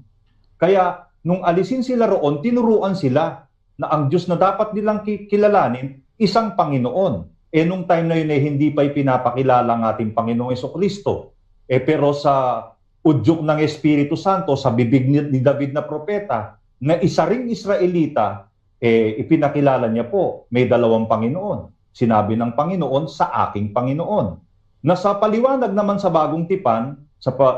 Kaya nung alisin sila roon, tinuruan sila na ang Diyos na dapat nilang kilalanin, isang Panginoon. Nung time na yun hindi pa ipinapakilala ang ating Panginoong Jesucristo. Pero sa udyok ng Espiritu Santo, sa bibig ni David na propeta, na isa ring Israelita, ipinakilala niya po, may dalawang Panginoon. Sinabi ng Panginoon, sa aking Panginoon. Na sa paliwanag naman sa Bagong Tipan,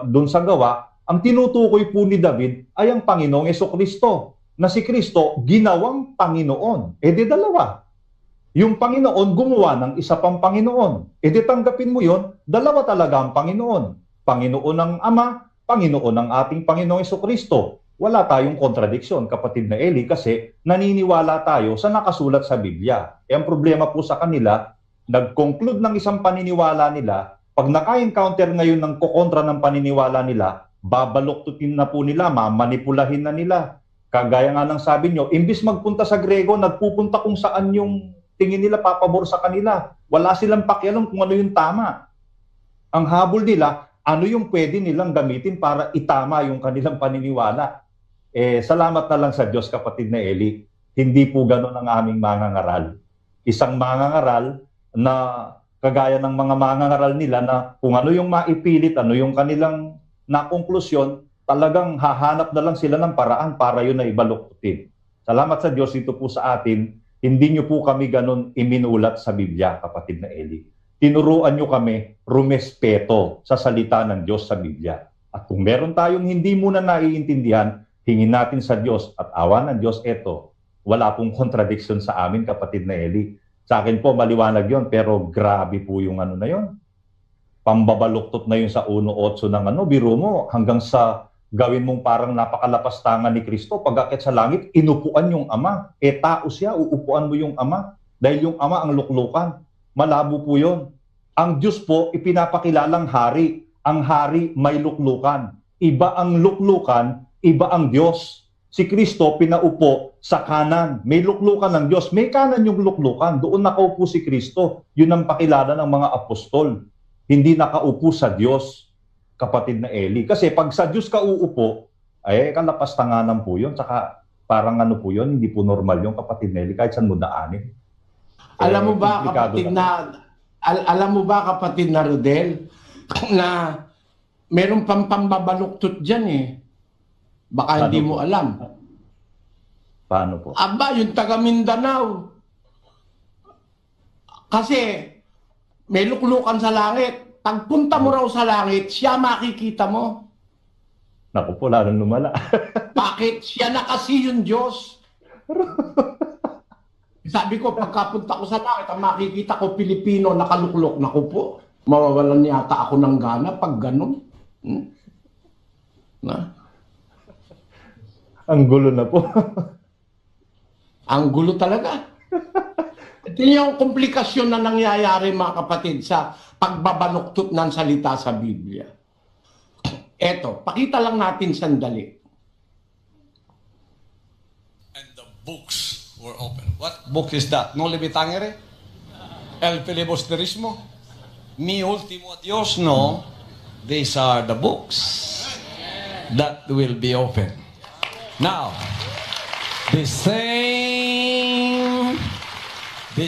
doon sa gawa, ang tinutukoy po ni David ay ang Panginoong Jesucristo. Na si Kristo, ginawang Panginoon. Di dalawa. Yung Panginoon, gumawa ng isa pang Panginoon. Di tanggapin mo yon, dalawa talaga ang Panginoon. Panginoon ng Ama, Panginoon ng ating Panginoong Jesucristo. Wala tayong kontradiksyon, kapatid na Eli, kasi naniniwala tayo sa nakasulat sa Biblia. Ang problema po sa kanila, nag-conclude ng isang paniniwala nila, pag naka-encounter ngayon ng kukontra ng paniniwala nila, babaluktutin na po nila, mamanipulahin na nila. Kagaya nga ng sabi nyo, imbis magpunta sa Grego, nagpupunta kung saan yung tingin nila papabor sa kanila. Wala silang pakialam kung ano yung tama. Ang habol nila, ano yung pwede nilang gamitin para itama yung kanilang paniniwala. Salamat na lang sa Diyos, kapatid na Eli. Hindi po ganun ang aming mangangaral. Isang mangangaral na kagaya ng mga mangangaral nila na kung ano yung maipilit, ano yung kanilang nakonklusyon, talagang hahanap na lang sila ng paraan para yun na ibaluktutin. Salamat sa Diyos, ito po sa atin, hindi nyo po kami ganun iminulat sa Biblia, kapatid na Eli. Tinuruan nyo kami rumespeto sa salita ng Diyos sa Biblia. At kung meron tayong hindi muna naiintindihan, hingin natin sa Diyos at awa ng Diyos, wala pong contradiction sa amin, kapatid na Eli. Sa akin po, maliwanag yon, pero grabe po yung ano na yon. Pambabaluktot na yun sa 1:8 ng biro mo, hanggang sa gawin mong parang napakalapastangan ni Kristo. Pag-akit sa langit, inupuan yung Ama. Tao siya, uupuan mo yung Ama. Dahil yung Ama ang luklukan. Malabo po yun. Ang Diyos po, ipinapakilalang hari. Ang hari may luklukan. Iba ang luklukan, iba ang Diyos. Si Kristo pinaupo sa kanan. May luklukan ng Diyos. May kanan yung luklukan. Doon nakaupo si Kristo. Yun ang pakilala ng mga apostol. Hindi nakaupo sa Diyos, kapatid na Eli. Kasi pag sa Diyos ka uupo, kalapastanganan po yun. Saka parang po yun, hindi po normal yung, kapatid na Eli, kahit saan mo daanin. Alam mo ba, kapatid na Rodel, na meron pang pambabaluktot dyan Baka hindi mo alam. Paano po? Aba, yung taga Mindanao. Kasi may luklukan sa langit. Pagpunta mo raw sa langit, siya makikita mo. Naku po, lalong lumala. Bakit? Siya na kasi yung Diyos. Sabi ko, pagkapunta ko sa langit, ang makikita ko Pilipino nakaluklok. Naku po, mawawalan yata ako ng gana pag ganun. Na? Ang gulo na po. Ang gulo talaga. Ito yung komplikasyon na nangyayari, mga kapatid, sa pagbabaluktot ng salita sa Biblia. Eto, pakita lang natin sandali. And the books were open. What book is that? No Libre Tangere? El Filibusterismo? Mi Ultimo Dios? No. These are the books that will be open. Now, the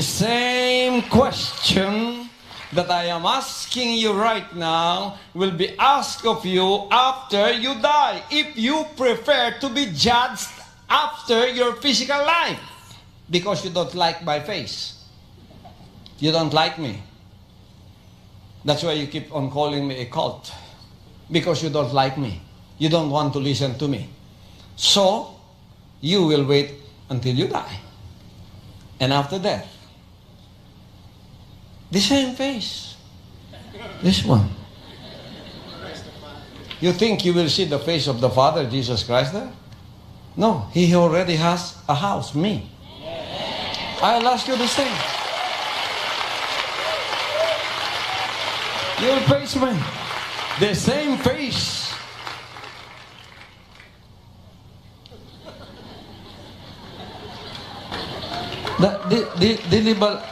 same question that I am asking you right now will be asked of you after you die, if you prefer to be judged after your physical life, because you don't like my face. You don't like me. That's why you keep on calling me a cult, because you don't like me. You don't want to listen to me. So, you will wait until you die. And after death, the same face. This one. You think you will see the face of the Father, Jesus Christ, there? No, He already has a house, me. I'll ask you the same. You'll face me. The same face.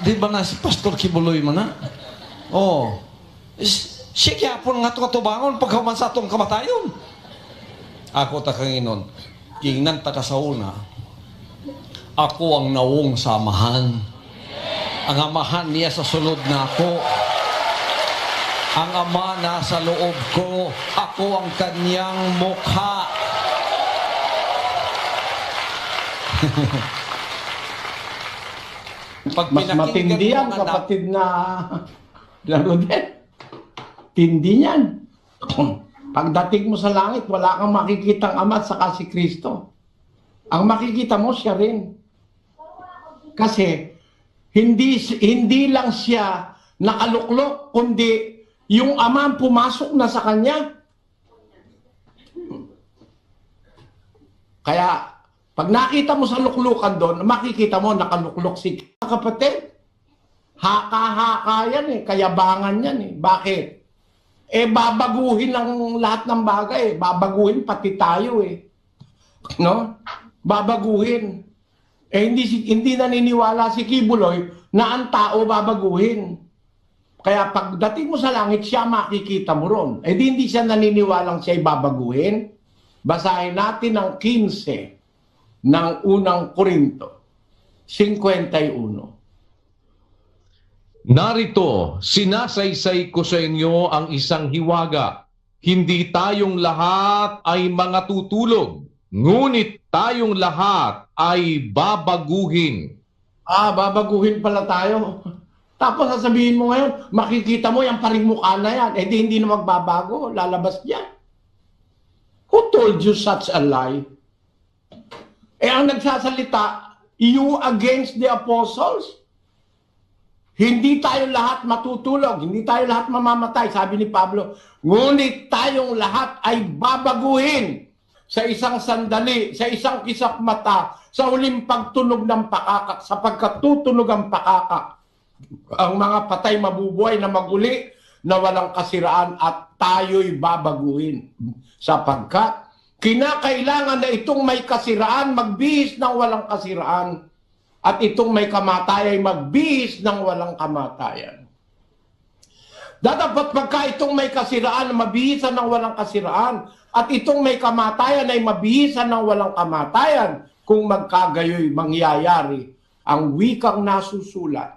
Di ba na si Pastor Kibuloy mo na? Oh. Siya kaya po nga ito katubangon pagkaman sa itong kamatayon. Ako takanginon, kingnan taka sa una, ako ang nawong samahan. Ang amahan niya sa sulod na ako. Ang ama nasa loob ko. Ako ang kanyang mukha. Pag Mas matindi yan, kapatid na Larodet. Tindi yan. Pagdating mo sa langit, wala kang makikitang ama at saka si Kristo. Ang makikita mo, siya rin. Kasi, hindi lang siya nakaluklok, kundi yung ama ang pumasok na sa kanya. Kaya, pag nakita mo sa luklukan doon, makikita mo nakaluklok si kapatid. Haka-haka yan eh, kayabangan yan eh. Bakit? Babaguhin ang lahat ng bagay. Babaguhin pati tayo eh. No? Babaguhin. Hindi naniniwala si Kibuloy na ang tao babaguhin. Kaya pagdating mo sa langit, siya makikita mo ron. Hindi siya naniniwalang siya'y babaguhin. Basahin natin ang 15 ng unang Korinto, 51. Narito, sinasaysay ko sa inyo ang isang hiwaga. Hindi tayong lahat ay mga tutulog, ngunit tayong lahat ay babaguhin. Babaguhin pala tayo. Tapos sasabihin mo ngayon, makikita mo yung paring mukha na yan. Hindi na magbabago, lalabas niya. Who told you such a lie? Ang nagsasalita, you against the apostles? Hindi tayo lahat matutulog, hindi tayo lahat mamamatay, sabi ni Pablo. Ngunit tayong lahat ay babaguhin sa isang sandali, sa isang kisap mata, sa huling pagtunog ng pakaka, sa pagkatutunog ang pakaka. Ang mga patay mabubuhay na maguli na walang kasiraan at tayo'y babaguhin. Sapagkat kinakailangan na itong may kasiraan magbihis ng walang kasiraan. At itong may kamatayan ay magbihis ng walang kamatayan. Dapat pagka itong may kasiraan, mabihisan ng walang kasiraan. At itong may kamatayan ay mabihisan ng walang kamatayan. Kung magkagayoy mangyayari, ang wikang nasusulat,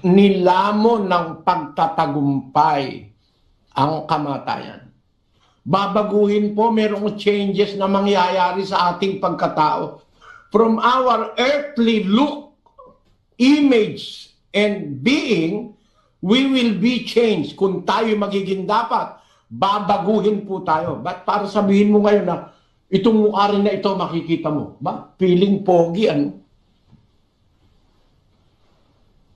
nilamon ng pagtatagumpay ang kamatayan. Babaguhin po, merong changes na mangyayari sa ating pagkatao. From our earthly look, image, and being, we will be changed. Kung tayo magiging dapat, babaguhin po tayo. Ba't para sabihin mo ngayon na itong mukha rin na ito makikita mo? Ba? Feeling pogi, ano?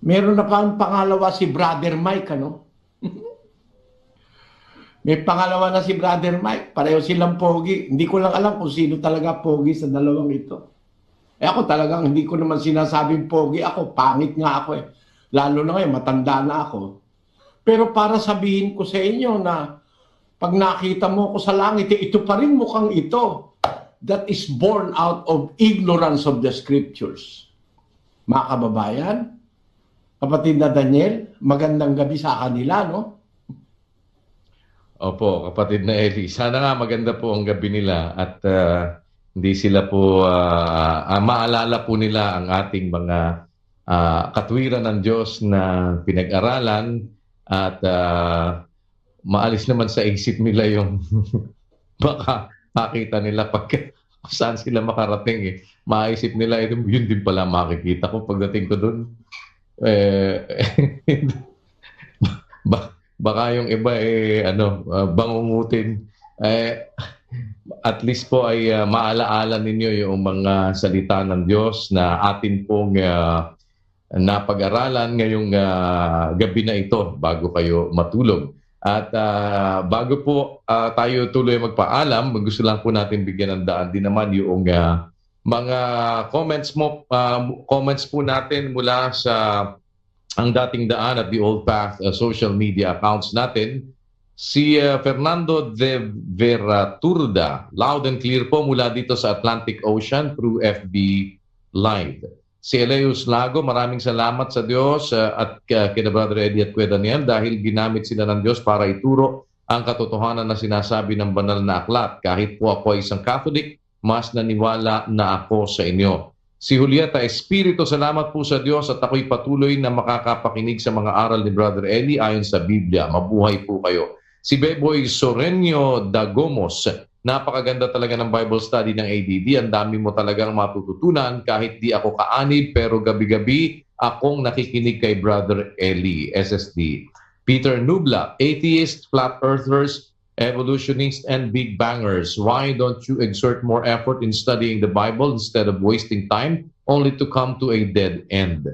Meron na pa ang pangalawa si Brother Mike, ano? May pangalawa na si Brother Mike. Pareho silang pogi. Hindi ko lang alam kung sino talaga pogi sa dalawang ito. Ako talagang hindi ko naman sinasabing pogi ako. Pangit nga ako eh. Lalo na ngayon, matanda na ako. Pero para sabihin ko sa inyo na pag nakita mo ko sa langit, ito pa rin mukhang ito. That is born out of ignorance of the scriptures. Mga kababayan, kapatid na Daniel, magandang gabi sa kanila, no? Opo, kapatid na Eli. Sana nga maganda po ang gabi nila at hindi sila po, maalala po nila ang ating mga katwiran ng Diyos na pinag-aralan at maalis naman sa isip nila yung baka makita nila pag saan sila makarating eh. Maisip nila, yun din pala makikita ko pagdating ko doon. Baka yung iba bangungutin. At least po ay maalaala ninyo yung mga salita ng Diyos na atin pong napag-aralan ngayong gabi na ito bago kayo matulog. At bago po tayo tuloy magpaalam, gusto lang po natin bigyan ng daan din naman yung mga comments po natin mula sa ang dating daan at the Old Path social media accounts natin. Si Fernando de Veraturda, loud and clear po mula dito sa Atlantic Ocean through FB Live. Si Eleus Lago, maraming salamat sa Diyos at kina Brother Eddie at Kuya Daniel dahil ginamit sila ng Diyos para ituro ang katotohanan na sinasabi ng banal na aklat. Kahit po ako ay isang Catholic, mas naniwala na ako sa inyo. Si Julieta Espiritu, salamat po sa Diyos at ako'y patuloy na makakapakinig sa mga aral ni Brother Eli ayon sa Biblia. Mabuhay po kayo. Si Beboy Sorenio Dagomos, napakaganda talaga ng Bible study ng ADD. Ang dami mo talagang matututunan kahit di ako kaanib pero gabi-gabi akong nakikinig kay Brother Eli, SSD. Peter Nubla, atheist, flat earthers, evolutionists, and big bangers. Why don't you exert more effort in studying the Bible instead of wasting time only to come to a dead end?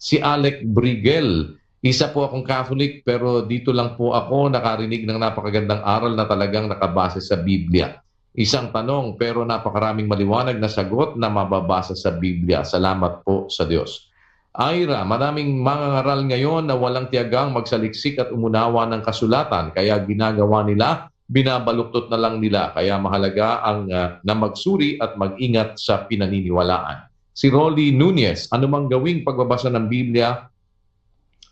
Si Alec Brigel, isa po akong Catholic pero dito lang po ako nakarinig ng napakagandang aral na talagang nakabase sa Biblia. Isang tanong pero napakaraming maliwanag na sagot na mababasa sa Biblia. Salamat po sa Diyos. Ira, maraming mangangaral ngayon na walang tiyagang magsaliksik at umunawa ng kasulatan. Kaya ginagawa nila, binabaluktot na lang nila. Kaya mahalaga ang na magsuri at mag-ingat sa pinaniniwalaan. Si Rolly Nunez, anumang gawing pagbabasa ng Biblia,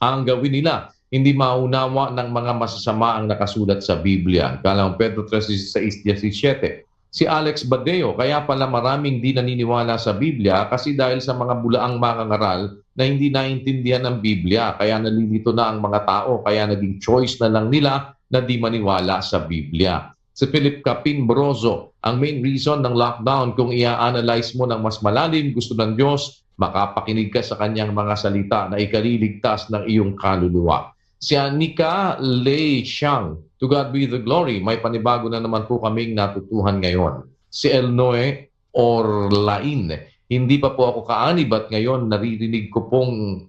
ang gawin nila, hindi maunawa ng mga masasama ang nakasulat sa Biblia. Kalang Pedro 3:16-17. Si Alex Badeo, kaya pala maraming di naniniwala sa Biblia kasi dahil sa mga bulaang mangangaral na hindi naintindihan ng Biblia. Kaya nalilito na ang mga tao, kaya naging choice na lang nila na di maniwala sa Biblia. Si Philip Capin Brozo, ang main reason ng lockdown kung i-analyze mo ng mas malalim, gusto ng Diyos, makapakinig ka sa kanyang mga salita na ikaliligtas ng iyong kaluluwa. Si Anika Lei Xiang, to God be the glory, may panibago na naman po kaming natutuhan ngayon. Si Elnoe Orlain, hindi pa po ako kaanib at ngayon naririnig ko pong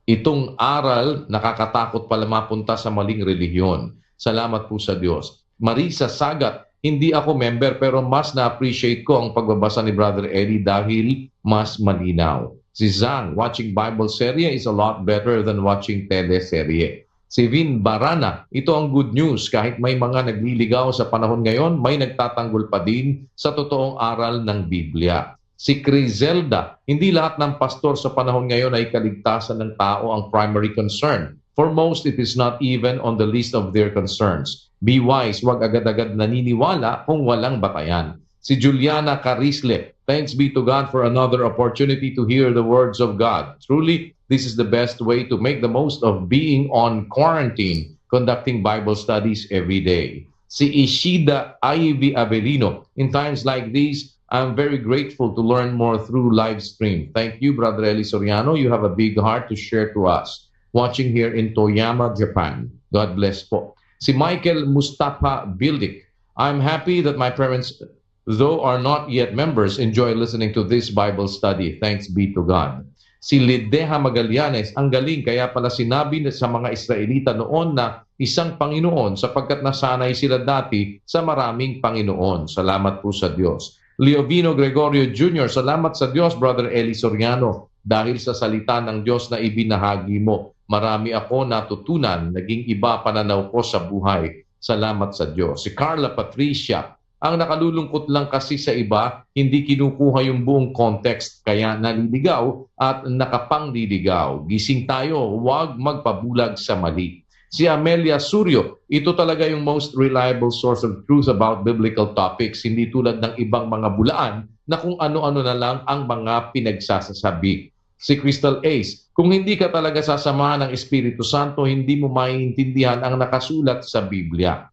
itong aral nakakatakot pala mapunta sa maling relihiyon. Salamat po sa Diyos. Marisa Sagat, hindi ako member pero mas na-appreciate ko ang pagbabasa ni Brother Eddie dahil mas malinaw. Si Zhang, watching Bible serye is a lot better than watching teleserye. Si Vin Barana, ito ang good news. Kahit may mga nagliligaw sa panahon ngayon, may nagtatanggol pa din sa totoong aral ng Biblia. Si Crizelda, hindi lahat ng pastor sa panahon ngayon ay kaligtasan ng tao ang primary concern. For most, it is not even on the list of their concerns. Be wise, wag agad-agad naniniwala kung walang batayan. Si Juliana Carisle, thanks be to God for another opportunity to hear the words of God. Truly, this is the best way to make the most of being on quarantine, conducting Bible studies every day. Si Ishida Ivy Avelino, in times like these, I'm very grateful to learn more through live stream. Thank you, Brother Eli Soriano. You have a big heart to share to us. Watching here in Toyama, Japan. God bless po. Si Michael Mustafa Bildik, I'm happy that my parents, though are not yet members, enjoy listening to this Bible study. Thanks be to God. Si Lideha Magallanes, ang galing, kaya pala sinabi sa mga Israelita noon na isang Panginoon sapagkat nasanay sila dati sa maraming Panginoon. Salamat po sa Diyos. Leovino Gregorio Jr., salamat sa Diyos, Brother Eli Soriano, dahil sa salita ng Diyos na ibinahagi mo. Marami ako natutunan, naging iba pananaw ko sa buhay. Salamat sa Diyos. Si Carla Patricia, ang nakalulungkot lang kasi sa iba, hindi kinukuha yung buong context, kaya naliligaw at nakapangliligaw. Gising tayo, huwag magpabulag sa mali. Si Amelia Suryo, ito talaga yung most reliable source of truth about biblical topics, hindi tulad ng ibang mga bulaan na kung ano-ano na lang ang mga pinagsasasabi. Si Crystal Ace, kung hindi ka talaga sasamahan ng Espiritu Santo, hindi mo maiintindihan ang nakasulat sa Biblia.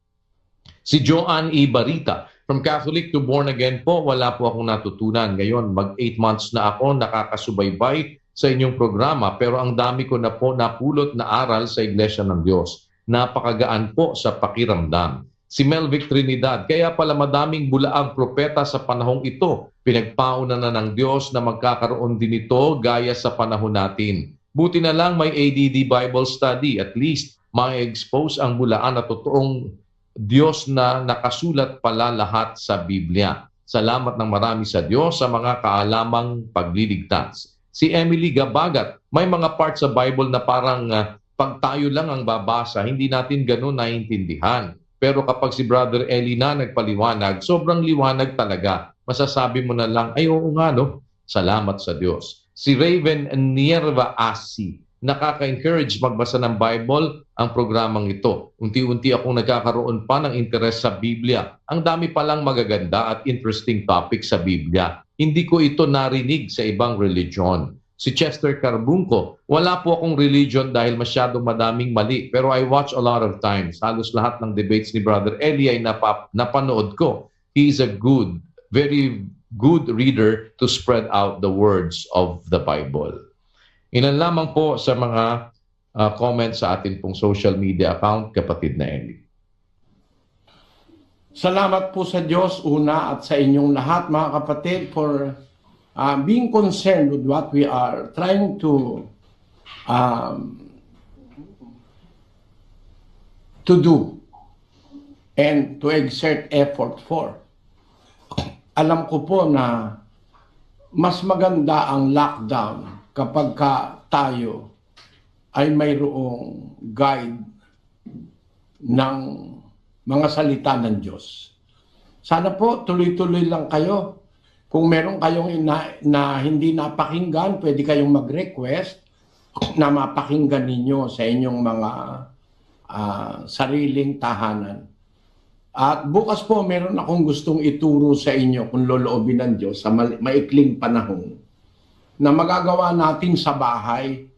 Si Joanne E. Barita, from Catholic to born again po, wala po akong natutunan. Ngayon, mag-8 months na ako nakakasubaybay sa inyong programa, pero ang dami ko na po napulot na aral sa Iglesia ng Diyos. Napakagaan po sa pakiramdam. Si Melvic Trinidad, kaya pala madaming bulaang propeta sa panahong ito. Pinagpauna na ng Diyos na magkakaroon din ito gaya sa panahon natin. Buti na lang may ADD Bible Study, at least ma-expose ang bulaan na totoong Diyos na nakasulat pala lahat sa Biblia. Salamat ng marami sa Diyos sa mga kaalamang pagliligtas. Si Emily Gabagat, may mga parts sa Bible na parang pag tayo lang ang babasa, hindi natin ganun naiintindihan. Pero kapag si Brother Eli na nagpaliwanag, sobrang liwanag talaga. Masasabi mo na lang, ay oo nga no, salamat sa Diyos. Si Raven Nierva Asi, nakaka-encourage magbasa ng Bible ang programang ito. Unti-unti akong nagkakaroon pa ng interes sa Biblia. Ang dami palang magaganda at interesting topics sa Biblia. Hindi ko ito narinig sa ibang religion. Si Chester Carbunco, wala po akong religion dahil masyadong madaming mali. Pero I watch a lot of times. Halos lahat ng debates ni Brother Eli ay napanood ko. He is a good, very good reader to spread out the words of the Bible. Ilan lamang po sa mga comments sa atin pong social media account, kapatid na Eli. Salamat po sa Diyos una at sa inyong lahat mga kapatid for being concerned with what we are trying to do and to exert effort for. Alam ko po na mas maganda ang lockdown kapag tayo ay mayroong guide ng mga salita ng Diyos. Sana po tuloy-tuloy lang kayo. Kung meron kayong na hindi napakinggan, pwede kayong mag-request na mapakinggan ninyo sa inyong mga sariling tahanan. At bukas po meron akong gustong ituro sa inyo kung loloobin ng Diyos sa maikling panahon na magagawa natin sa bahay,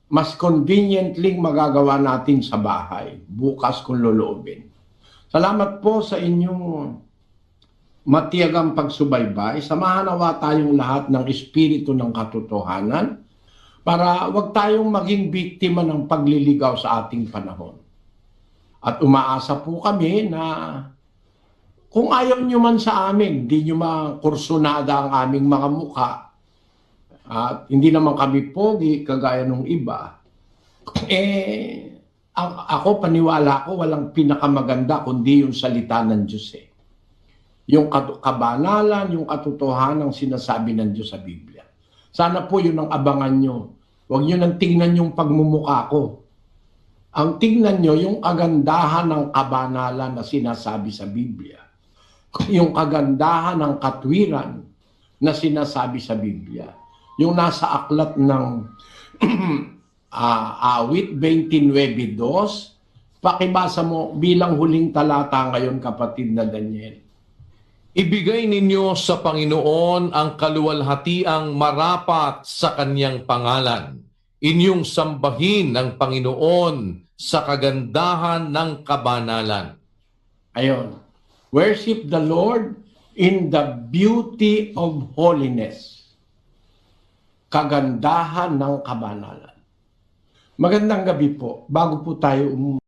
mas conveniently magagawa natin sa bahay bukas kung loloobin. Salamat po sa inyong matiyagang pagsubaybay. Samahan nawa tayong lahat ng espiritu ng katotohanan para wag tayong maging biktima ng pagliligaw sa ating panahon. At umaasa po kami na kung ayaw nyo man sa amin, hindi nyo makursunada ang aming mga mukha, at hindi naman kami pogi kagaya ng iba, ako paniwala ko walang pinakamaganda kundi yung salita ng Diyos Yung kabanalan, yung katotohanan ng sinasabi ng Diyos sa Biblia. Sana po yun ang abangan nyo. Huwag nyo nang tingnan yung pagmumukha ko. Ang tingnan nyo yung kagandahan ng kabanalan na sinasabi sa Biblia. Yung kagandahan ng katwiran na sinasabi sa Biblia. Yung nasa aklat ng Awit 29:2, pakibasa mo bilang huling talata ngayon, kapatid na Daniel. Ibigay ninyo sa Panginoon ang kaluwalhatiang marapat sa kanyang pangalan. Inyong sambahin ng Panginoon sa kagandahan ng kabanalan. Ayon. Worship the Lord in the beauty of holiness. Kagandahan ng kabanalan. Magandang gabi po. Bago po tayo